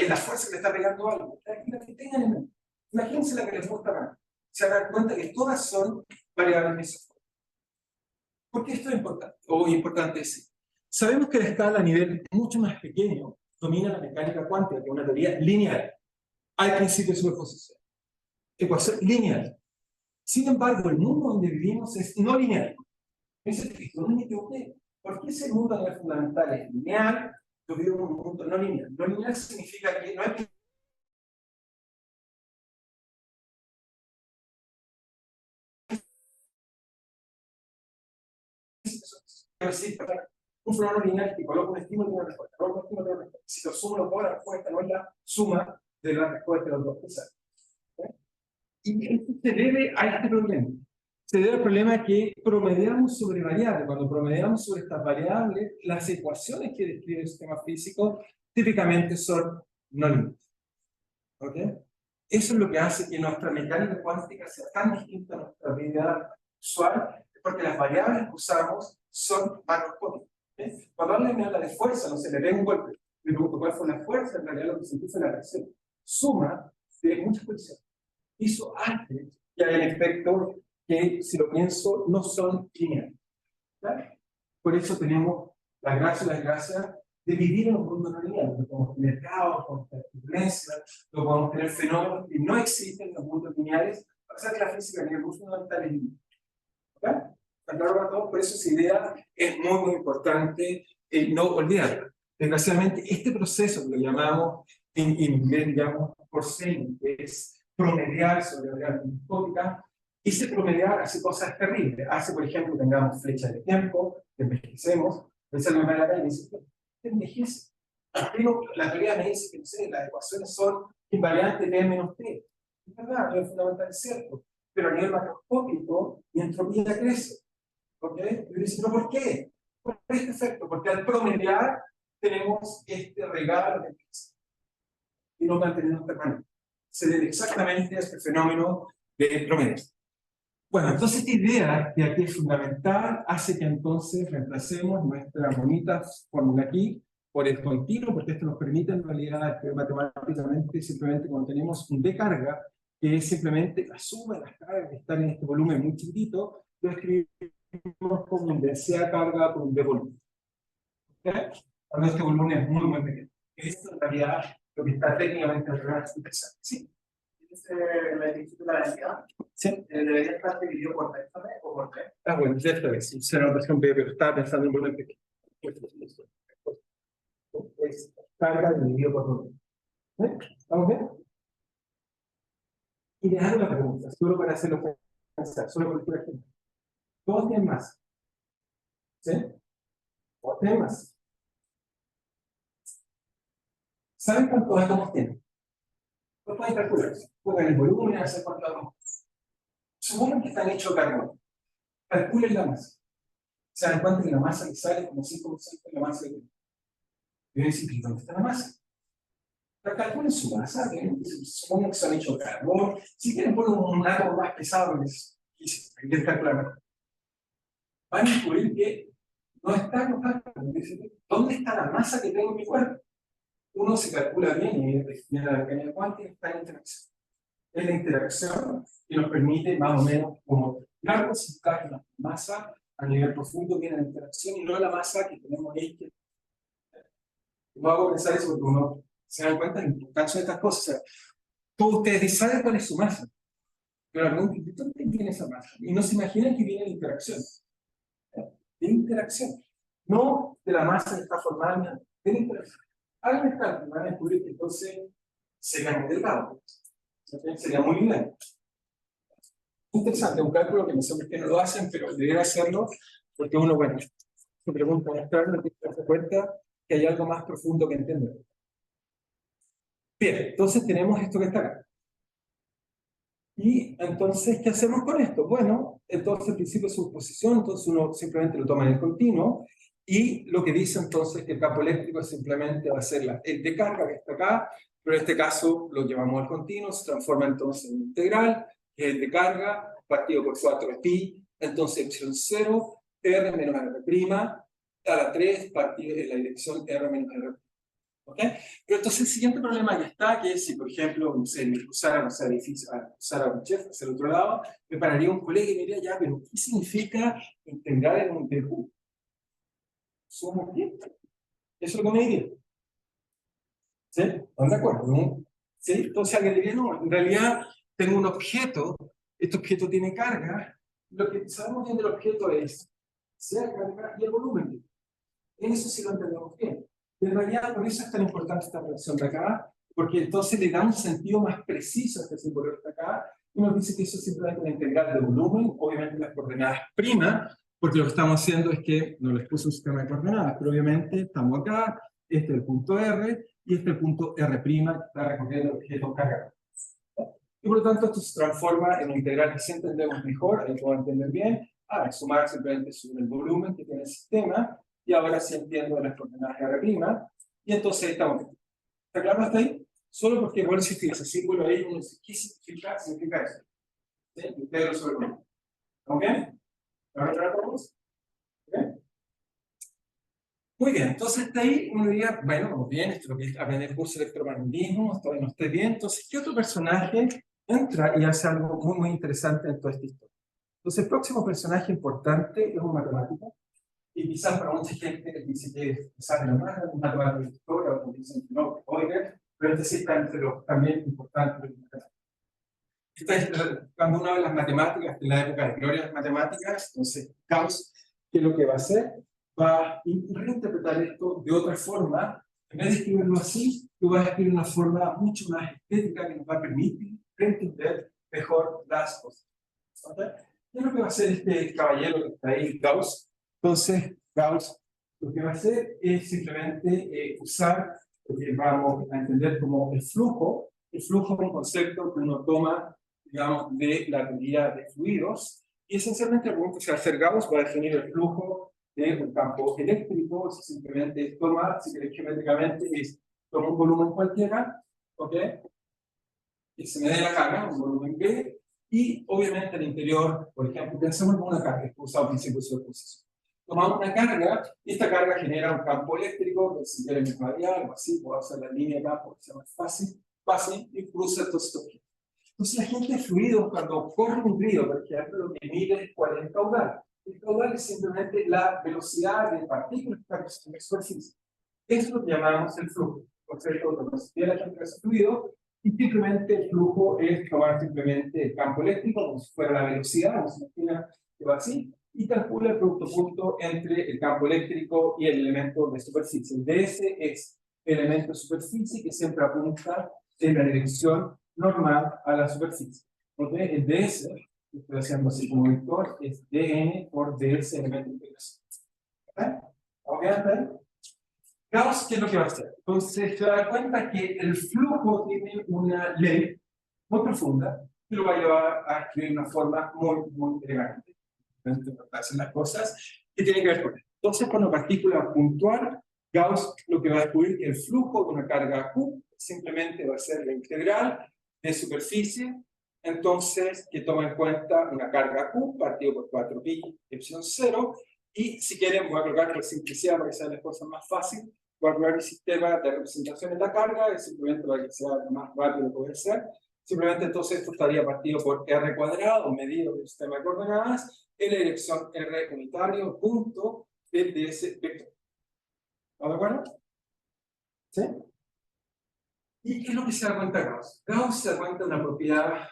la fuerza que le está pegando algo, la que tengan en mente. Imagínense la que les gusta más. Se dan cuenta que todas son variables mesoscópicas. ¿Por qué esto es importante? O importante es, sabemos que la escala a nivel mucho más pequeño domina la mecánica cuántica, que es una teoría lineal. Hay principio de superposición. Ecuación lineal. Sin embargo, el mundo donde vivimos es no lineal. ¿dónde me equivoqué? ¿Por qué ese mundo a nivel fundamental es lineal? Yo vivo en un mundo no lineal. No lineal significa que no es un fenómeno lineal que coloca un estímulo y una respuesta, coloca un estímulo y una respuesta. Si lo sumo, lo pongo, la respuesta no es la suma de la respuesta de los dos. Y esto se debe a este problema. Se debe al problema que promediamos sobre variables. Cuando promediamos sobre estas variables, las ecuaciones que describe el sistema físico típicamente son no lineales. ¿Ok? Eso es lo que hace que nuestra mecánica cuántica sea tan distinta a nuestra vida usual, porque las variables que usamos son macroscópicas. Cuando alguien me habla de fuerza, no sé, le pega un golpe, le pregunto cuál fue la fuerza, en realidad lo que sentí fue la presión. Suma de muchas condiciones. Eso hace que haya efectos que, si lo pienso, no son lineales. ¿Vale? Por eso tenemos la gracia y la desgracia de vivir en un mundo no lineal. No podemos tener caos, podemos tener turbulencias, no podemos tener fenómenos que no existen en los mundos lineales, a pesar que la física a nivel muy fundamental es lineal. ¿Vale? ¿Está claro para todos? Por eso esa idea es muy, muy importante no olvidarla. Desgraciadamente, este proceso que lo llamamos, en inglés, digamos, forcing, que es promediar sobre variables microscópicas, ese promediar hace cosas terribles. Hace, por ejemplo, que tengamos flechas de tiempo, que envejecemos, esa me va a la calle y dice, ¿qué envejece? Pero la teoría me dice que, no sé, las ecuaciones son invariantes de menos t. Es verdad, no es fundamental, es cierto. Pero a nivel macroscópico, mi entropía crece. ¿Ok? Y dice, ¿pero por qué? Por este efecto, porque al promediar tenemos este regalo de crece. Y lo mantenemos permanente. Se debe exactamente a este fenómeno de promedio. Bueno, entonces esta idea que aquí es fundamental hace que entonces reemplacemos nuestra bonita fórmula aquí por el continuo, porque esto nos permite en realidad matemáticamente simplemente cuando tenemos un D carga, que es simplemente la suma de las cargas que están en este volumen muy chiquitito, lo escribimos como un densidad carga por un D volumen. ¿Okay? Cuando este volumen es muy, muy pequeño. Esto en realidad lo que está técnicamente interesante. ¿Sí? La definición de la densidad, ¿Sí? debería estar dividido por vectores o por tres. Ah, bueno, ya esta vez, será una versión B, pero estaba pensando en volumen pequeño. Es carga dividido por volumen. ¿Estamos bien? Y les hago una pregunta, solo para hacerlo pensar, solo por pura ejemplo. ¿Todos tienen masa? ¿Sí? ¿Todos tienen masa? ¿Saben cuántos átomos tienen? No pueden calcular. Pongan el volumen y hacer cuántos átomos. Supongan que están hechos de carbono. Calculen la masa. Se dan cuenta que la masa que sale es como 5% de la masa que tiene. Y voy a decir, ¿dónde está la masa? Pero calculen su masa, supongan que son hechos de carbono. Si quieren poner un átomo más pesado, hay que calcular mejor. Van a descubrir que no está en los cálculos. ¿Dónde está la masa que tengo en mi cuerpo? Uno se calcula bien y define la mecánica cuántica, está en interacción. Es la interacción que nos permite más o menos como dar porcentaje de la masa a nivel profundo viene la interacción y no la masa que tenemos ahí. No hago pensar eso porque uno se da cuenta de la importancia de estas cosas. O sea, todos ustedes saben cuál es su masa, pero la pregunta es, ¿de dónde viene esa masa? Y no se imaginan que viene de interacción. De interacción. No de la masa que está formada, de la interacción. Hagan el cálculo, van a descubrir que entonces sería muy delgado. Sería muy lineal. Interesante, un cálculo que no sé por qué no lo hacen, pero debería hacerlo, porque uno, bueno, se pregunta, mostrarlo, tiene que darse cuenta que hay algo más profundo que entender. Bien, entonces tenemos esto que está acá. Y entonces, ¿qué hacemos con esto? Bueno, entonces el principio de superposición, entonces uno simplemente lo toma en el continuo, y lo que dice entonces que el campo eléctrico simplemente va a ser el de carga que está acá, pero en este caso lo llevamos al continuo, se transforma entonces en integral, que es el de carga, partido por 4 pi, entonces epsilon 0, r menos r' a la 3 partido en la dirección r menos r'. ¿Ok? Pero entonces el siguiente problema ya está, que es si, por ejemplo, no sé, me cruzara, no sé, cruzara un chef hacia el otro lado, me pararía un colega y me diría, ya, pero ¿qué significa integrar en un TQ? ¿Somos bien? Eso es lo que me diría. ¿Sí? ¿Están de acuerdo? ¿No? ¿Sí? Entonces alguien diría, no, en realidad tengo un objeto, este objeto tiene carga, lo que sabemos bien del objeto es, sea carga y el volumen. En eso sí lo entendemos bien. En realidad, por eso es tan importante esta relación de acá, porque entonces le da un sentido más preciso a este símbolo de acá, y nos dice que eso es simplemente una integral de volumen, obviamente las coordenadas prima, porque lo que estamos haciendo es que no les puse un sistema de coordenadas, pero obviamente estamos acá, este es el punto R, y este es el punto R', que está recorriendo el objeto cargado. Y por lo tanto, esto se transforma en una integral que si entendemos mejor, ahí podemos entender bien, sumar simplemente sobre el volumen que tiene el sistema, y ahora sí entiendo las coordenadas R', y entonces ahí estamos. ¿Está claro hasta ahí? Solo porque, bueno, si ese símbolo ahí, uno dice, ¿qué significa? Significa eso. ¿Sí? Integro sobre el volumen. ¿Estamos bien? ¿Ahora tratamos? ¿Okay? Muy bien, entonces hasta ahí uno diría, bueno, vamos bien, esto es lo que aprender el curso de electromagnetismo, todavía no esté bien. Entonces, ¿qué otro personaje entra y hace algo muy, muy interesante en toda esta historia? Entonces, el próximo personaje importante es un matemático, y quizás para mucha gente les dice que sabe nomás un matemático de historia, o dicen que no, oigan, pero este sí está entre los también importantes. Cuando uno ve las matemáticas, en la época de gloria de las matemáticas, entonces Gauss, ¿qué es lo que va a hacer? Va a reinterpretar esto de otra forma. En vez de escribirlo así, tú vas a escribir una forma mucho más estética que nos va a permitir entender mejor las cosas. ¿Okay? ¿Qué es lo que va a hacer este caballero que está ahí, Gauss? Entonces, Gauss lo que va a hacer es simplemente usar lo que vamos a entender como el flujo. El flujo es un concepto que uno toma, digamos, de la teoría de fluidos, y esencialmente lo que va a hacer Gauss va a definir el flujo de un campo eléctrico. Simplemente toma, si queréis geométricamente, toma un volumen cualquiera, ¿ok? Que se me dé la carga, un volumen B, y obviamente al interior, por ejemplo, pensemos en una carga, que usamos principio de superposición. Tomamos una carga, y esta carga genera un campo eléctrico, que si queremos radial o así, puedo hacer la línea acá porque sea más fácil, y cruza estos dos. Entonces la gente de fluidos, cuando corre un río, por ejemplo, lo que mide es cuál es el caudal. El caudal es simplemente la velocidad de partículas que están en la superficie. Eso es lo que llamamos el flujo. Por cierto, cuando se tiene la gente de fluido, y simplemente el flujo es tomar simplemente el campo eléctrico, como si fuera la velocidad, como se imagina que va así, y calcula el producto punto entre el campo eléctrico y el elemento de superficie. El DS es el elemento de superficie que siempre apunta en la dirección normal a la superficie. ¿Okay? El DS, que estoy haciendo así como vector, es dn por ds elemento de integración. ¿Ok? Gauss, ¿qué es lo que va a hacer? Entonces se da cuenta que el flujo tiene una ley muy profunda que lo va a llevar a escribir de una forma muy, muy elegante. Hacen las cosas que tienen que ver con esto. Entonces, con una partícula puntual, Gauss lo que va a descubrir es que el flujo de una carga Q simplemente va a ser la integral de superficie, entonces, que toma en cuenta una carga Q partido por 4pi epsilon 0, y si quieren, voy a colocar por simplicidad para que sean las cosas más fáciles, voy a colocar el sistema de representación de la carga, es simplemente para que sea lo más rápido que puede ser. Simplemente entonces esto estaría partido por R cuadrado, medido del sistema de coordenadas, en la dirección R unitario, punto de ese vector. ¿Estamos de acuerdo? ¿Sí? ¿Y qué es lo que se da cuenta Gauss? Gauss se da cuenta de una propiedad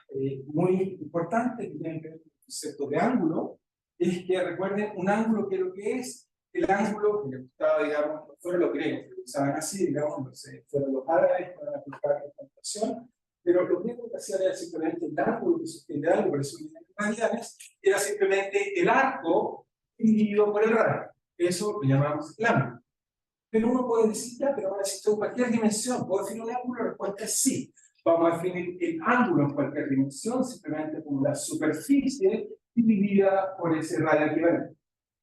muy importante que tiene que ver con el concepto de ángulo. Es que, recuerden, un ángulo, ¿qué es lo que es? El ángulo que le gustaba, digamos, fueron los griegos, que lo usaban así, digamos, fueron los árabes para aplicar la computación, pero lo único que hacían era simplemente el ángulo que sostiene algo, por eso radianes, era simplemente el arco dividido por el radio. Eso lo llamamos el ángulo. Pero uno puede decir, ya, pero ahora existe cualquier dimensión, ¿puedo definir un ángulo? La respuesta es sí. Vamos a definir el ángulo en cualquier dimensión, simplemente como la superficie dividida por ese radio equivalente.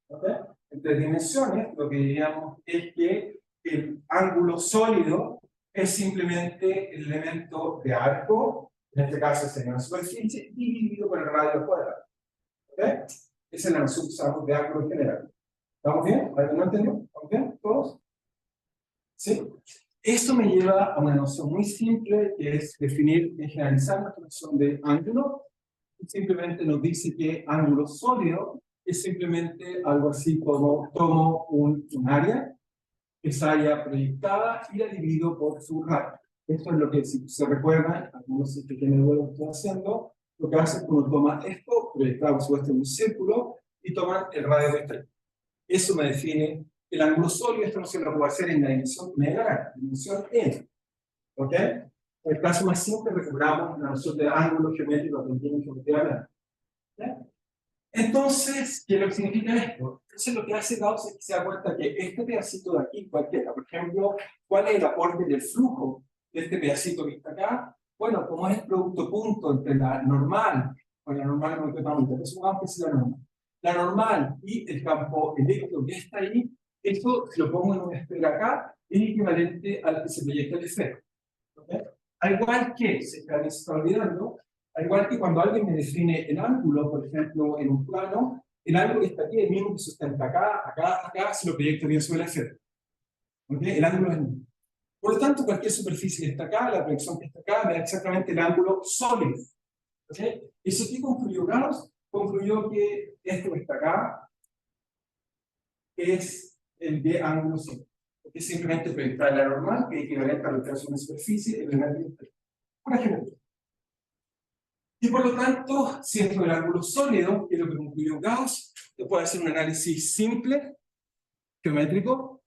¿Okay? En 3 dimensiones, lo que diríamos es que el ángulo sólido es simplemente el elemento de arco, en este caso sería una superficie, dividido por el radio cuadrado. ¿Okay? Esa es la noción que usamos de ángulo en general. ¿Estamos bien? ¿No entendemos? ¿Estamos bien? ¿Todos? ¿Sí? Esto me lleva a una noción muy simple, que es definir y generalizar nuestra noción de ángulo. Simplemente nos dice que ángulo sólido es simplemente algo así como tomo un área, esa área proyectada, y la divido por su radio. Esto es lo que, si se recuerdan, algunos que tienen vuelo que estoy haciendo, lo que hace es que uno toma esto, proyectado por supuesto en un círculo, y toman el radio de este. Eso me define el ángulo sólido. Esto no se lo puedo hacer en la dimensión media, dimensión n. ¿Ok? En el caso más simple, recuperamos la noción de ángulo geométrico que tiene geometría. Entonces, ¿qué es lo que significa esto? Entonces, lo que hace Gauss es que se da cuenta que este pedacito de aquí, cualquiera, por ejemplo, ¿cuál es el aporte del flujo de este pedacito que está acá? Bueno, como es el producto punto entre la normal, o la normal completamente, entonces supongamos que es la normal. La normal y el campo eléctrico que está ahí, esto, si lo pongo en una esfera acá, es equivalente a la que se proyecta el esfera. ¿Okay? Al igual que, se está olvidando, al igual que cuando alguien me define el ángulo, por ejemplo, en un plano, el ángulo que está aquí es el mismo que sustenta acá, si lo proyecto bien sobre la esfera. ¿Okay? El ángulo es el mismo. Por lo tanto, cualquier superficie que está acá, la proyección que está acá, me da exactamente el ángulo sólido. ¿Okay? ¿Eso qué concluyó Gauss? Concluyó que esto que está acá es el de ángulo sólido. Porque simplemente proyectar la normal, que es equivalente a lo que hace una superficie, en el ángulo sólido. Por ejemplo. Y por lo tanto, si esto es el ángulo sólido, que es lo que concluyó Gauss, se puede hacer un análisis simple, geométrico,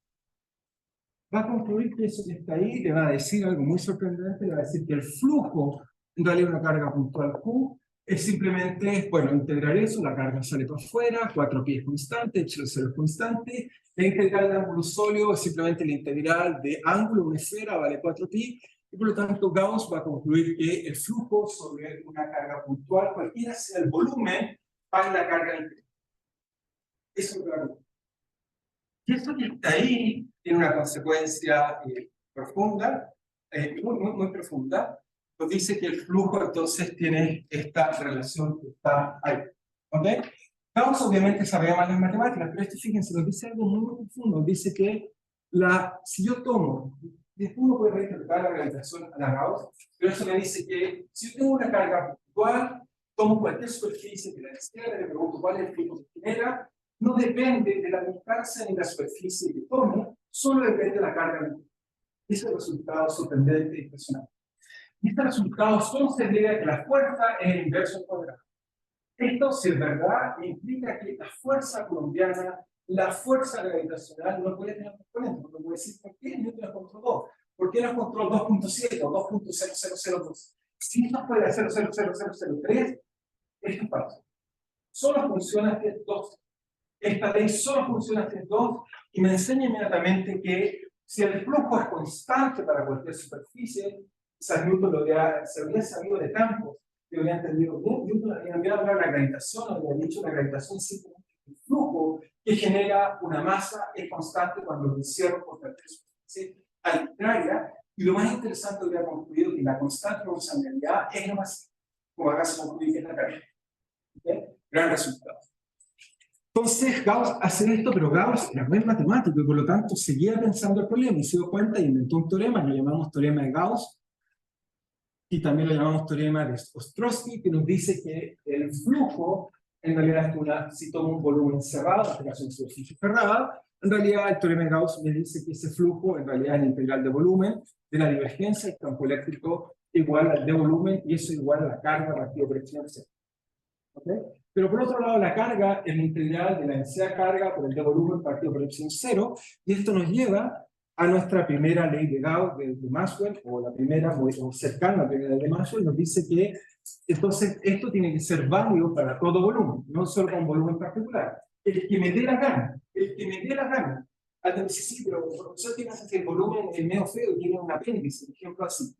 va a concluir que eso que está ahí le va a decir algo muy sorprendente, le va a decir que el flujo, en realidad una carga puntual Q, es simplemente, bueno, integrar eso, la carga sale por fuera, 4pi es constante, epsilon 0 es constante, la integral del ángulo sólido es simplemente la integral de ángulo, una esfera, vale 4pi, y por lo tanto Gauss va a concluir que el flujo sobre una carga puntual, cualquiera sea el volumen, va en la carga integral. Eso es lo que va a concluir. Y esto que está ahí tiene una consecuencia profunda, muy profunda. Nos dice que el flujo entonces tiene esta relación que está ahí. ¿Ok? Gauss obviamente sabía más las matemáticas, pero este, fíjense, nos dice algo muy profundo. Nos dice que si yo tomo, después uno puede reinterpretar la gravitación a la Gauss, pero eso me dice que si yo tengo una carga puntual, tomo cualquier superficie que la izquierda, le pregunto cuál es el flujo que genera, no depende de la distancia ni la superficie que tome, solo depende de la carga. Ese es el resultado sorprendente e impresionante. Y este resultado solo se debe a que la fuerza es el inverso al cuadrado. Esto, si es verdad, implica que la fuerza colombiana, la fuerza gravitacional, no puede tener componentes. No puede decir, ¿por qué Newton encontró 2? ¿Por qué no encontró 2.7 o 2.0002? Si esto fuera 0.00003, esto es falso. Solo funciona este 2. Esta ley solo funciona hasta el 2 y me enseña inmediatamente que si el flujo es constante para cualquier superficie, Newton se habría sabido de campo, que habría entendido bien, Newton había enviado a la gravitación, había dicho la gravitación simplemente el flujo que genera una masa es constante cuando lo encierro por cualquier superficie arbitraria, y lo más interesante habría concluido que la constante en realidad es la masa, como acá se concluye que es la carga. ¿Okay? Gran resultado. Entonces Gauss hace esto, pero Gauss era buen matemático y por lo tanto seguía pensando el problema y se dio cuenta y inventó un teorema, lo llamamos teorema de Gauss y también lo llamamos teorema de Ostrowski, que nos dice que el flujo en realidad es si tomo un volumen cerrado, en este caso una superficie cerrada, en realidad el teorema de Gauss me dice que ese flujo en realidad es la integral de volumen de la divergencia del campo eléctrico igual al de volumen y eso igual a la carga partido por epsilon cero. ¿Okay? Pero por otro lado, la carga es la integral de la densidad de carga por el de volumen partido por epsilon cero, y esto nos lleva a nuestra primera ley de Gauss de Maxwell, o la primera, o cercana a la primera ley de Maxwell, nos dice que entonces esto tiene que ser válido para todo volumen, no solo para un volumen particular. El que me dé la gana, el que me dé la gana. Alguien dice, sí, pero el profesor tiene que el volumen es medio feo, tiene un apéndice, por ejemplo, así.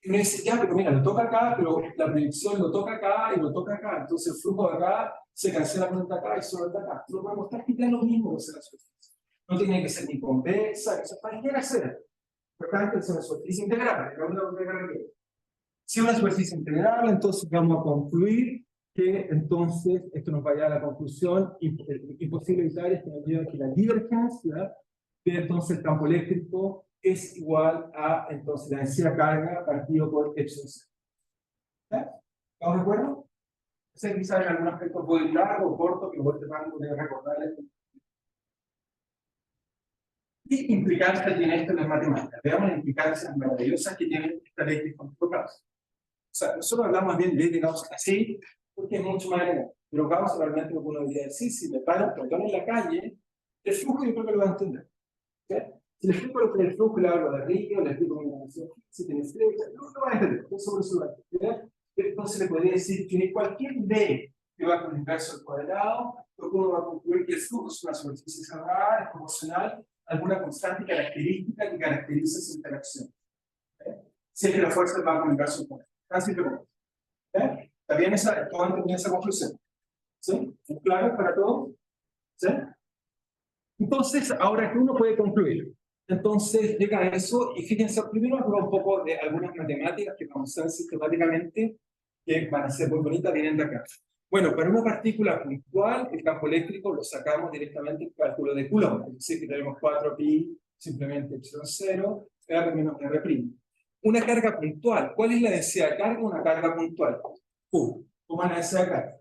Y me dice, ya, pero mira, lo toca acá, pero la proyección lo toca acá y lo toca acá. Entonces el flujo de acá se cancela con el de acá y solo el de acá. No podemos estar quitando lo mismo que la superficie. No tiene que ser ni convexa, eso cualquiera ser. Por tanto, es una superficie integrable. Si es una superficie integrable, entonces vamos a concluir que entonces esto nos va a llevar a la conclusión imposible evitar es que nos lleva a que la divergencia de entonces el campo eléctrico es igual a entonces la densidad carga partido por epsilon cero. ¿Estamos de acuerdo? No sé, quizás en algún aspecto puede ir largo o corto, que voy tratando de recordarles. ¿Qué implicancia tiene esto en las matemáticas? Veamos las implicancias maravillosas que tiene esta ley de Gauss. O sea, nosotros hablamos bien de ley de Gauss así, porque es mucho más elegante. Pero Gauss realmente lo que uno debería decir, si me paro un pelotón en la calle, el flujo yo creo que lo va a entender. ¿Okay? Si le explico lo que es el flujo, le hablo de arriba, le explico mi relación, si tiene flecha, no lo va a entender, eso lo va a entender. Entonces le podría decir que cualquier B que va con el inverso al cuadrado, lo que uno va a concluir que el flujo es una superficie cerrada, es proporcional a alguna constante característica que caracteriza esa interacción. ¿Okay? Siempre la fuerza va con el inverso al cuadrado. Tan simple como eso. ¿Okay? ¿Está bien todos entendieron esa conclusión? ¿Sí? ¿Es claro para todos? ¿Sí? Entonces, ahora que uno puede concluir. Entonces, llega a eso, y fíjense, primero hablo un poco de algunas matemáticas que vamos a ver sistemáticamente, que van a ser muy bonitas, vienen de acá. Bueno, para una partícula puntual, el campo eléctrico lo sacamos directamente del cálculo de Coulomb, es decir, que tenemos 4pi, simplemente epsilon 0, R menos R'. Una carga puntual, ¿cuál es la densidad de carga? Una carga puntual. Q. ¿Cómo es la densidad de carga?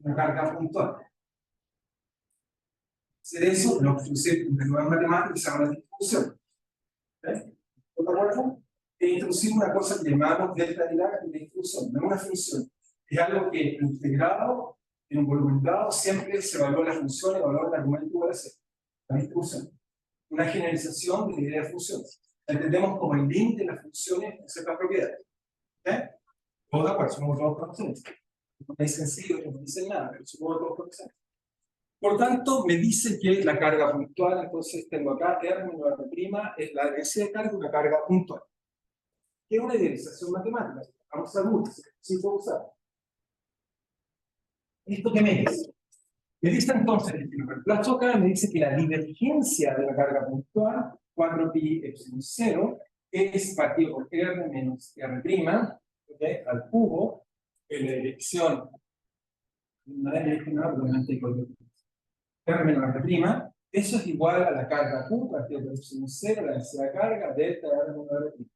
Una carga puntual. Hacer eso, lo que usé en nuevas matemáticas, se llama la distribución. ¿De acuerdo? E introducir una cosa que llamamos delta de la distribución, no es una función. Es algo que integrado en un volumen dado siempre se evalúa la función y evalúa el argumento igual a cero. La distribución. Una generalización de la idea de funciones. La entendemos como el límite de las funciones en ciertas propiedades. ¿Todos de acuerdo? Somos todos conocemos. No es sencillo, no dicen nada, pero supongo que todos conocemos. Por tanto, me dice que la carga puntual, entonces tengo acá R menos R', es la densidad de carga de una carga puntual. ¿Qué es una idealización matemática? Vamos a ver, si puedo usar. ¿Esto qué me dice? Me dice entonces, si lo reemplazo acá, me dice que la divergencia de la carga puntual, 4pi epsilon 0, es partido por R menos R', ¿okay? Al cubo, en la dirección, no es direccional, probablemente con R menos R', eso es igual a la carga Q, partido por epsilon 0, la densidad de carga, delta R menos R'.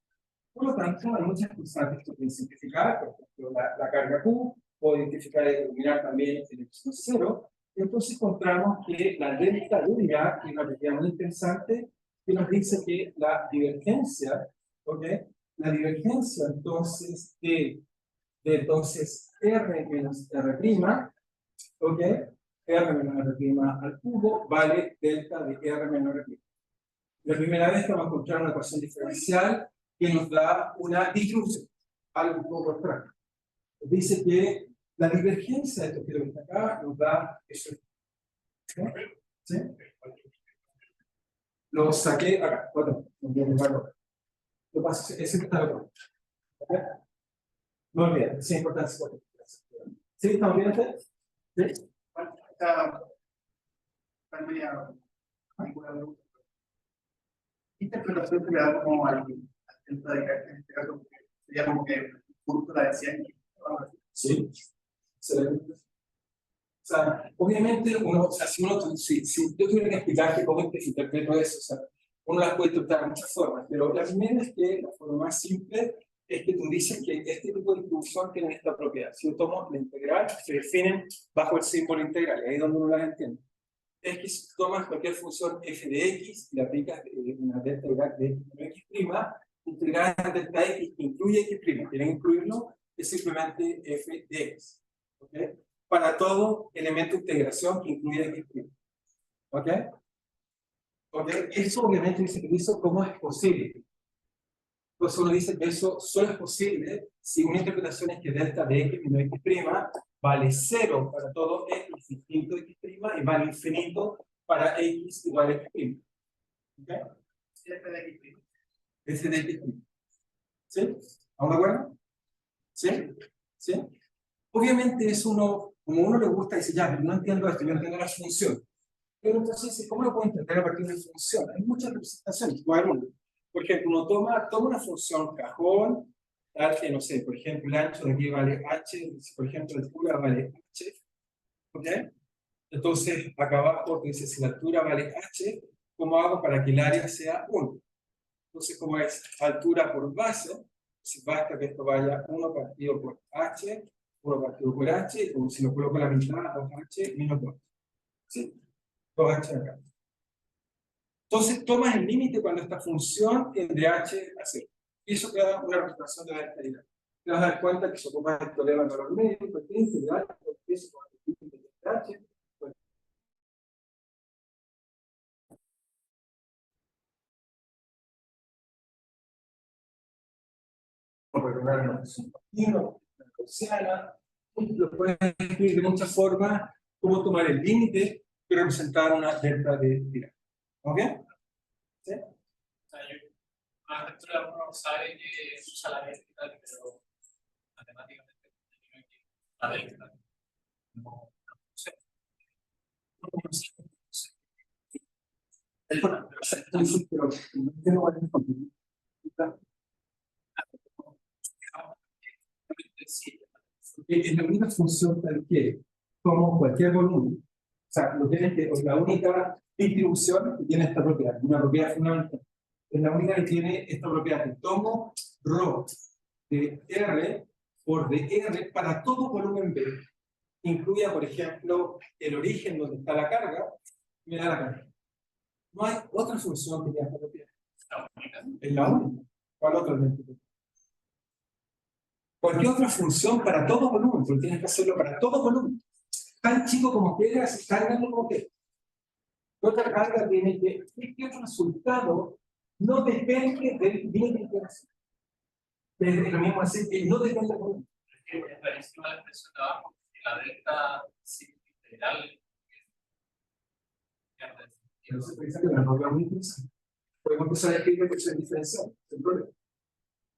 Por lo tanto, hay muchas constantes que pueden simplificar, por ejemplo, la carga Q, puedo identificar y determinar también el epsilon 0, y entonces encontramos que la delta de unidad, que es una propiedad muy interesante, que nos dice que la divergencia, ¿ok? La divergencia entonces de entonces R menos R', ¿ok? R menos R' al cubo vale delta de R menos R'. La primera vez que vamos a encontrar una ecuación diferencial que nos da una distribución, algo un poco abstracto. Dice que la divergencia de esto que está acá nos da eso. ¿Sí? Lo saqué acá. Bueno, lo paso, ese que está acá. No olviden, es importante. ¿Sí? ¿Estamos bien? ¿Sí? Esta media ninguna pregunta. ¿Qué interpretación se le da como al delta de carga en este caso? Sería como que punto la decía. Sí. Excelente. O sea, obviamente, si yo tuviera que explicar cómo interpreto eso, o sea, uno las puede interpretar de muchas formas, pero la primera es que la forma más simple es que tú dices que este tipo de distribución tiene esta propiedad. Si yo tomo la integral, se definen bajo el símbolo integral, y ahí es donde uno las entiende. Es que si tomas cualquier función f de x y le aplicas una delta de x menos x', integral delta x que incluye x', quieren incluirlo, es simplemente f de x. ¿Okay? Para todo elemento de integración que incluya x'. ¿Ok? ¿Ok? Eso obviamente dice que eso cómo es posible. Entonces uno dice que eso solo es posible si una interpretación es que delta de x menos x' vale 0 para todo x distinto de x' y vale infinito para x igual a x'. ¿Ok? F de x'. F de x'. ¿Sí? ¿Estamos de acuerdo? ¿Sí? ¿Sí? Obviamente es uno, como uno le gusta, dice, ya, no entiendo esto, yo entiendo la función. Pero entonces, ¿cómo lo puedo entender a partir de la función? Hay muchas representaciones. Bueno, por ejemplo, uno toma una función cajón, tal que, no sé, por ejemplo, el ancho de aquí vale h, por ejemplo, la altura vale h, ¿ok? Entonces, acá abajo dice, si la altura vale h, ¿cómo hago para que el área sea 1? Entonces, como es altura por base, si basta que esto vaya 1 partido por h, 1 partido por h, o si lo coloco a la mitad, 2h menos 2. ¿Sí? 2h acá. Entonces tomas el límite cuando esta función tiende h a 0. Y eso te da una representación de la delta. te vas a dar cuenta que se ocupa el teorema de los medios, pues tiene integral, porque eso con el tipo de H, pues, regular una función continua, una gaussiana, lo puedes escribir de muchas formas, cómo tomar el límite y representar una delta de Dirac. ¿Ok? ¿Sí? A la lectura uno sabe que usa la delta, pero matemáticamente la delta no sé. Es bueno, pero no vale es la única función tal que, como cualquier volumen, o sea, lo tienes que, o la única distribución que tiene esta propiedad, una propiedad fundamental, es la única que tiene esta propiedad que tomo ρ de R por de R para todo volumen B, incluya, por ejemplo, el origen donde está la carga, y me da la carga. No hay otra función que tenga esta propiedad. Es la única. ¿Cuál otra? Cualquier otra función para todo volumen, porque tienes que hacerlo para todo volumen. Tan chico como quieras, tan grande como quieras. Otra carga tiene que, ¿qué otro resultado? No depende del límite de integración. Es lo mismo así que no depende del volumen. Es rarísima la expresión de abajo, que la delta integral. Entonces, piensa que la norma es muy interesante. Podemos empezar a escribir ecuación diferencial, sin problema.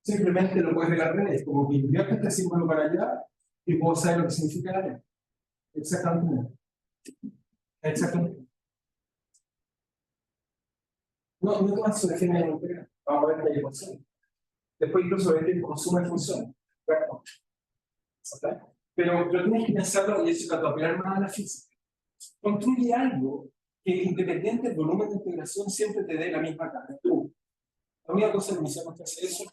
Simplemente lo puedes ver al revés, como que inviertes este símbolo para allá y puedo saber lo que significa la ley. Exactamente. Exactamente. No todas se definen en integral. Vamos a ver la ecuación. Después incluso ver el consumo de función. Bueno, pero tienes que pensarlo, y eso para apelar más a la física. Construye algo que independiente del volumen de integración siempre te dé la misma carga. La única cosa que necesitamos que hacer eso.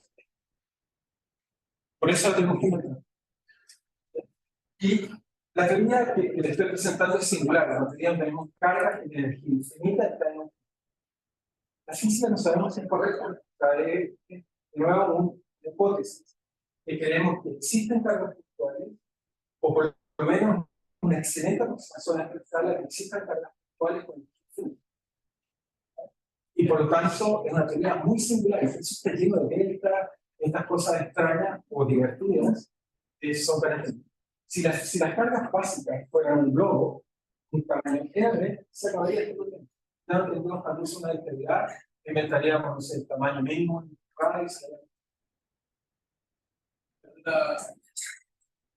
Por eso la tenemos que inventar. Y la teoría que le estoy presentando es singular. La teoría tenemos carga y energía infinita. La física no sabemos si es correcta. Trae de nuevo una hipótesis. Que queremos que existen cargas virtuales, o por lo menos una excelente aproximación a esta escala que existan cargas virtuales con energía infinita. Y por lo tanto, es una teoría muy singular. Eso está lleno de delta, estas cosas extrañas o divertidas, son beneficios. Si las cargas básicas fueran un globo, un tamaño R, se acabaría este problema. Ya no tendríamos tal vez una integridad, inventaríamos, no sé, el tamaño mínimo,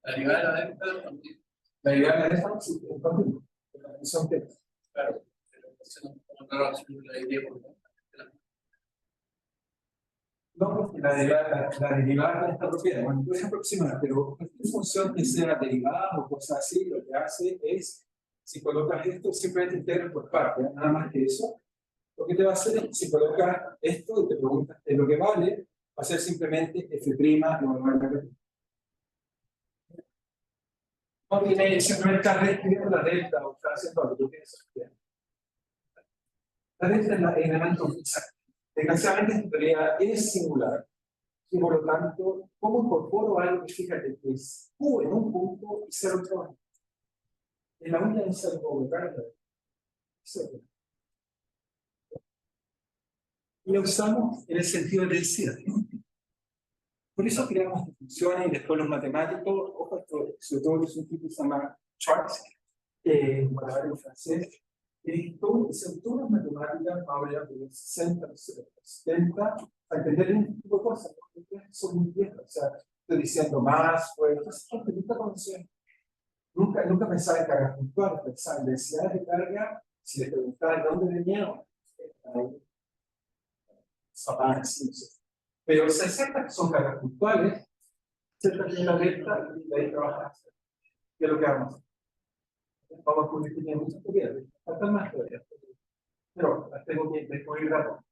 La derivada de la delta, la derivada de la delta, sí, es continuo. La función T. claro, la idea por No, porque la derivada de esta propiedad, bueno, puedes aproximar, pero cualquier función que sea derivada o cosas así, lo que hace es, si colocas esto, simplemente integras por parte, nada más que eso. Lo que te va a hacer es, si colocas esto y te preguntas de lo que vale, va a ser simplemente f' normal. No tiene, simplemente está reescribiendo la delta o está haciendo algo que tú tienes que hacer. La delta es el elemento exacto. Desgraciadamente esta teoría es singular y por lo tanto, ¿cómo incorporo algo que fíjate que es Q en un punto y 0 en otro? En la única de ser colocar y lo usamos en el sentido de densidad. Por eso creamos funciones y después los matemáticos, ojo, esto, sobre todo que es un tipo que se llama Charles, para ver en francés, son todas matemáticas ahora de los 60, los 70, a entender un tipo de cosas, porque son muy viejas, o sea, estoy diciendo más, pues, nunca conocí, nunca pensaba en cargas puntuales, pensaba en densidades de carga, si le preguntaba de dónde venía, no sé. Pero 60 que son cargas puntuales, se termina la recta y de ahí trabajas. ¿Qué es lo que vamos a hacer? Vamos a descubrir que tiene muchas teorías, faltan más teorías, pero las tengo que descubrir rápido.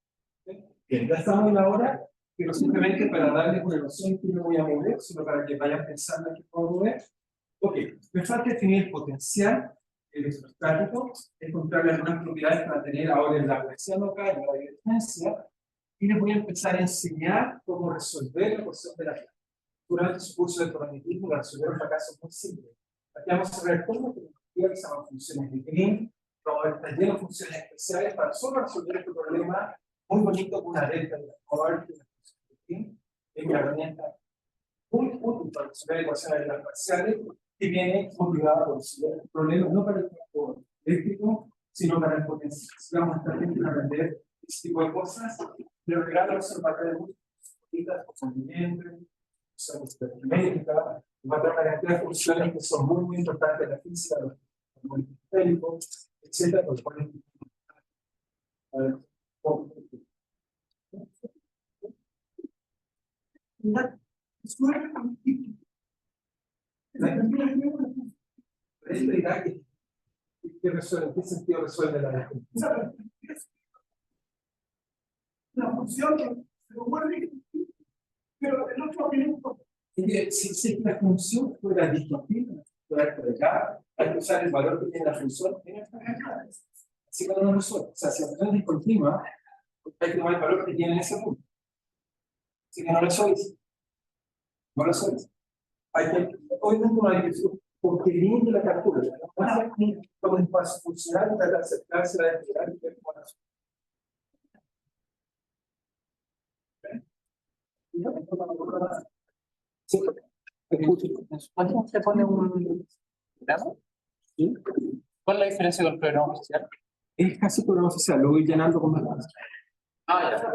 Bien, ya estamos en la hora, pero simplemente para darles una noción que me voy a mover, sino para que vayan pensando en qué puedo mover. Ok, me falta definir el potencial electrostático, encontrarle algunas propiedades para tener ahora en la presión local y la divergencia, y les voy a empezar a enseñar cómo resolver la ecuación de la clase. durante su curso de cognitismo la resolvieron para casos muy simples. Aquí vamos a ver cómo tecnología que se llaman funciones de Green, como está lleno de funciones especiales para solo resolver este problema muy bonito con una delta de la Hort, que es una herramienta muy útil para resolver ecuaciones de las parciales que viene motivada por resolver problemas no para el campo eléctrico, sino para el potencial. Si vamos a estar teniendo a aprender este tipo de cosas, pero que los observatorios muy bonitas, como movimiento, médica, va a tener una cantidad de funciones que son muy importantes en la física, los periféricos, etcétera, los cuales ¿qué resuelve? ¿En qué sentido resuelve la definición? La función que se vuelve, pero en otro minuto. Si la función fuera discontinua, hay que usar el valor que tiene la función en esta escala. Así que no resuelve. O sea, si la función es discontinua, hay que tomar el valor que tiene en ese punto. Así que no resuelve. No resuelve. Obviamente no hay que porque viene la captura. No es como un espacio funcional para acercarse a la despegar y ver cómo resuelve. Sí, ¿Cuándo se pone un programa? ¿sí? ¿Cuál es la diferencia con el programa social? Es casi programa social, lo voy llenando con más cosas. Ah, ya.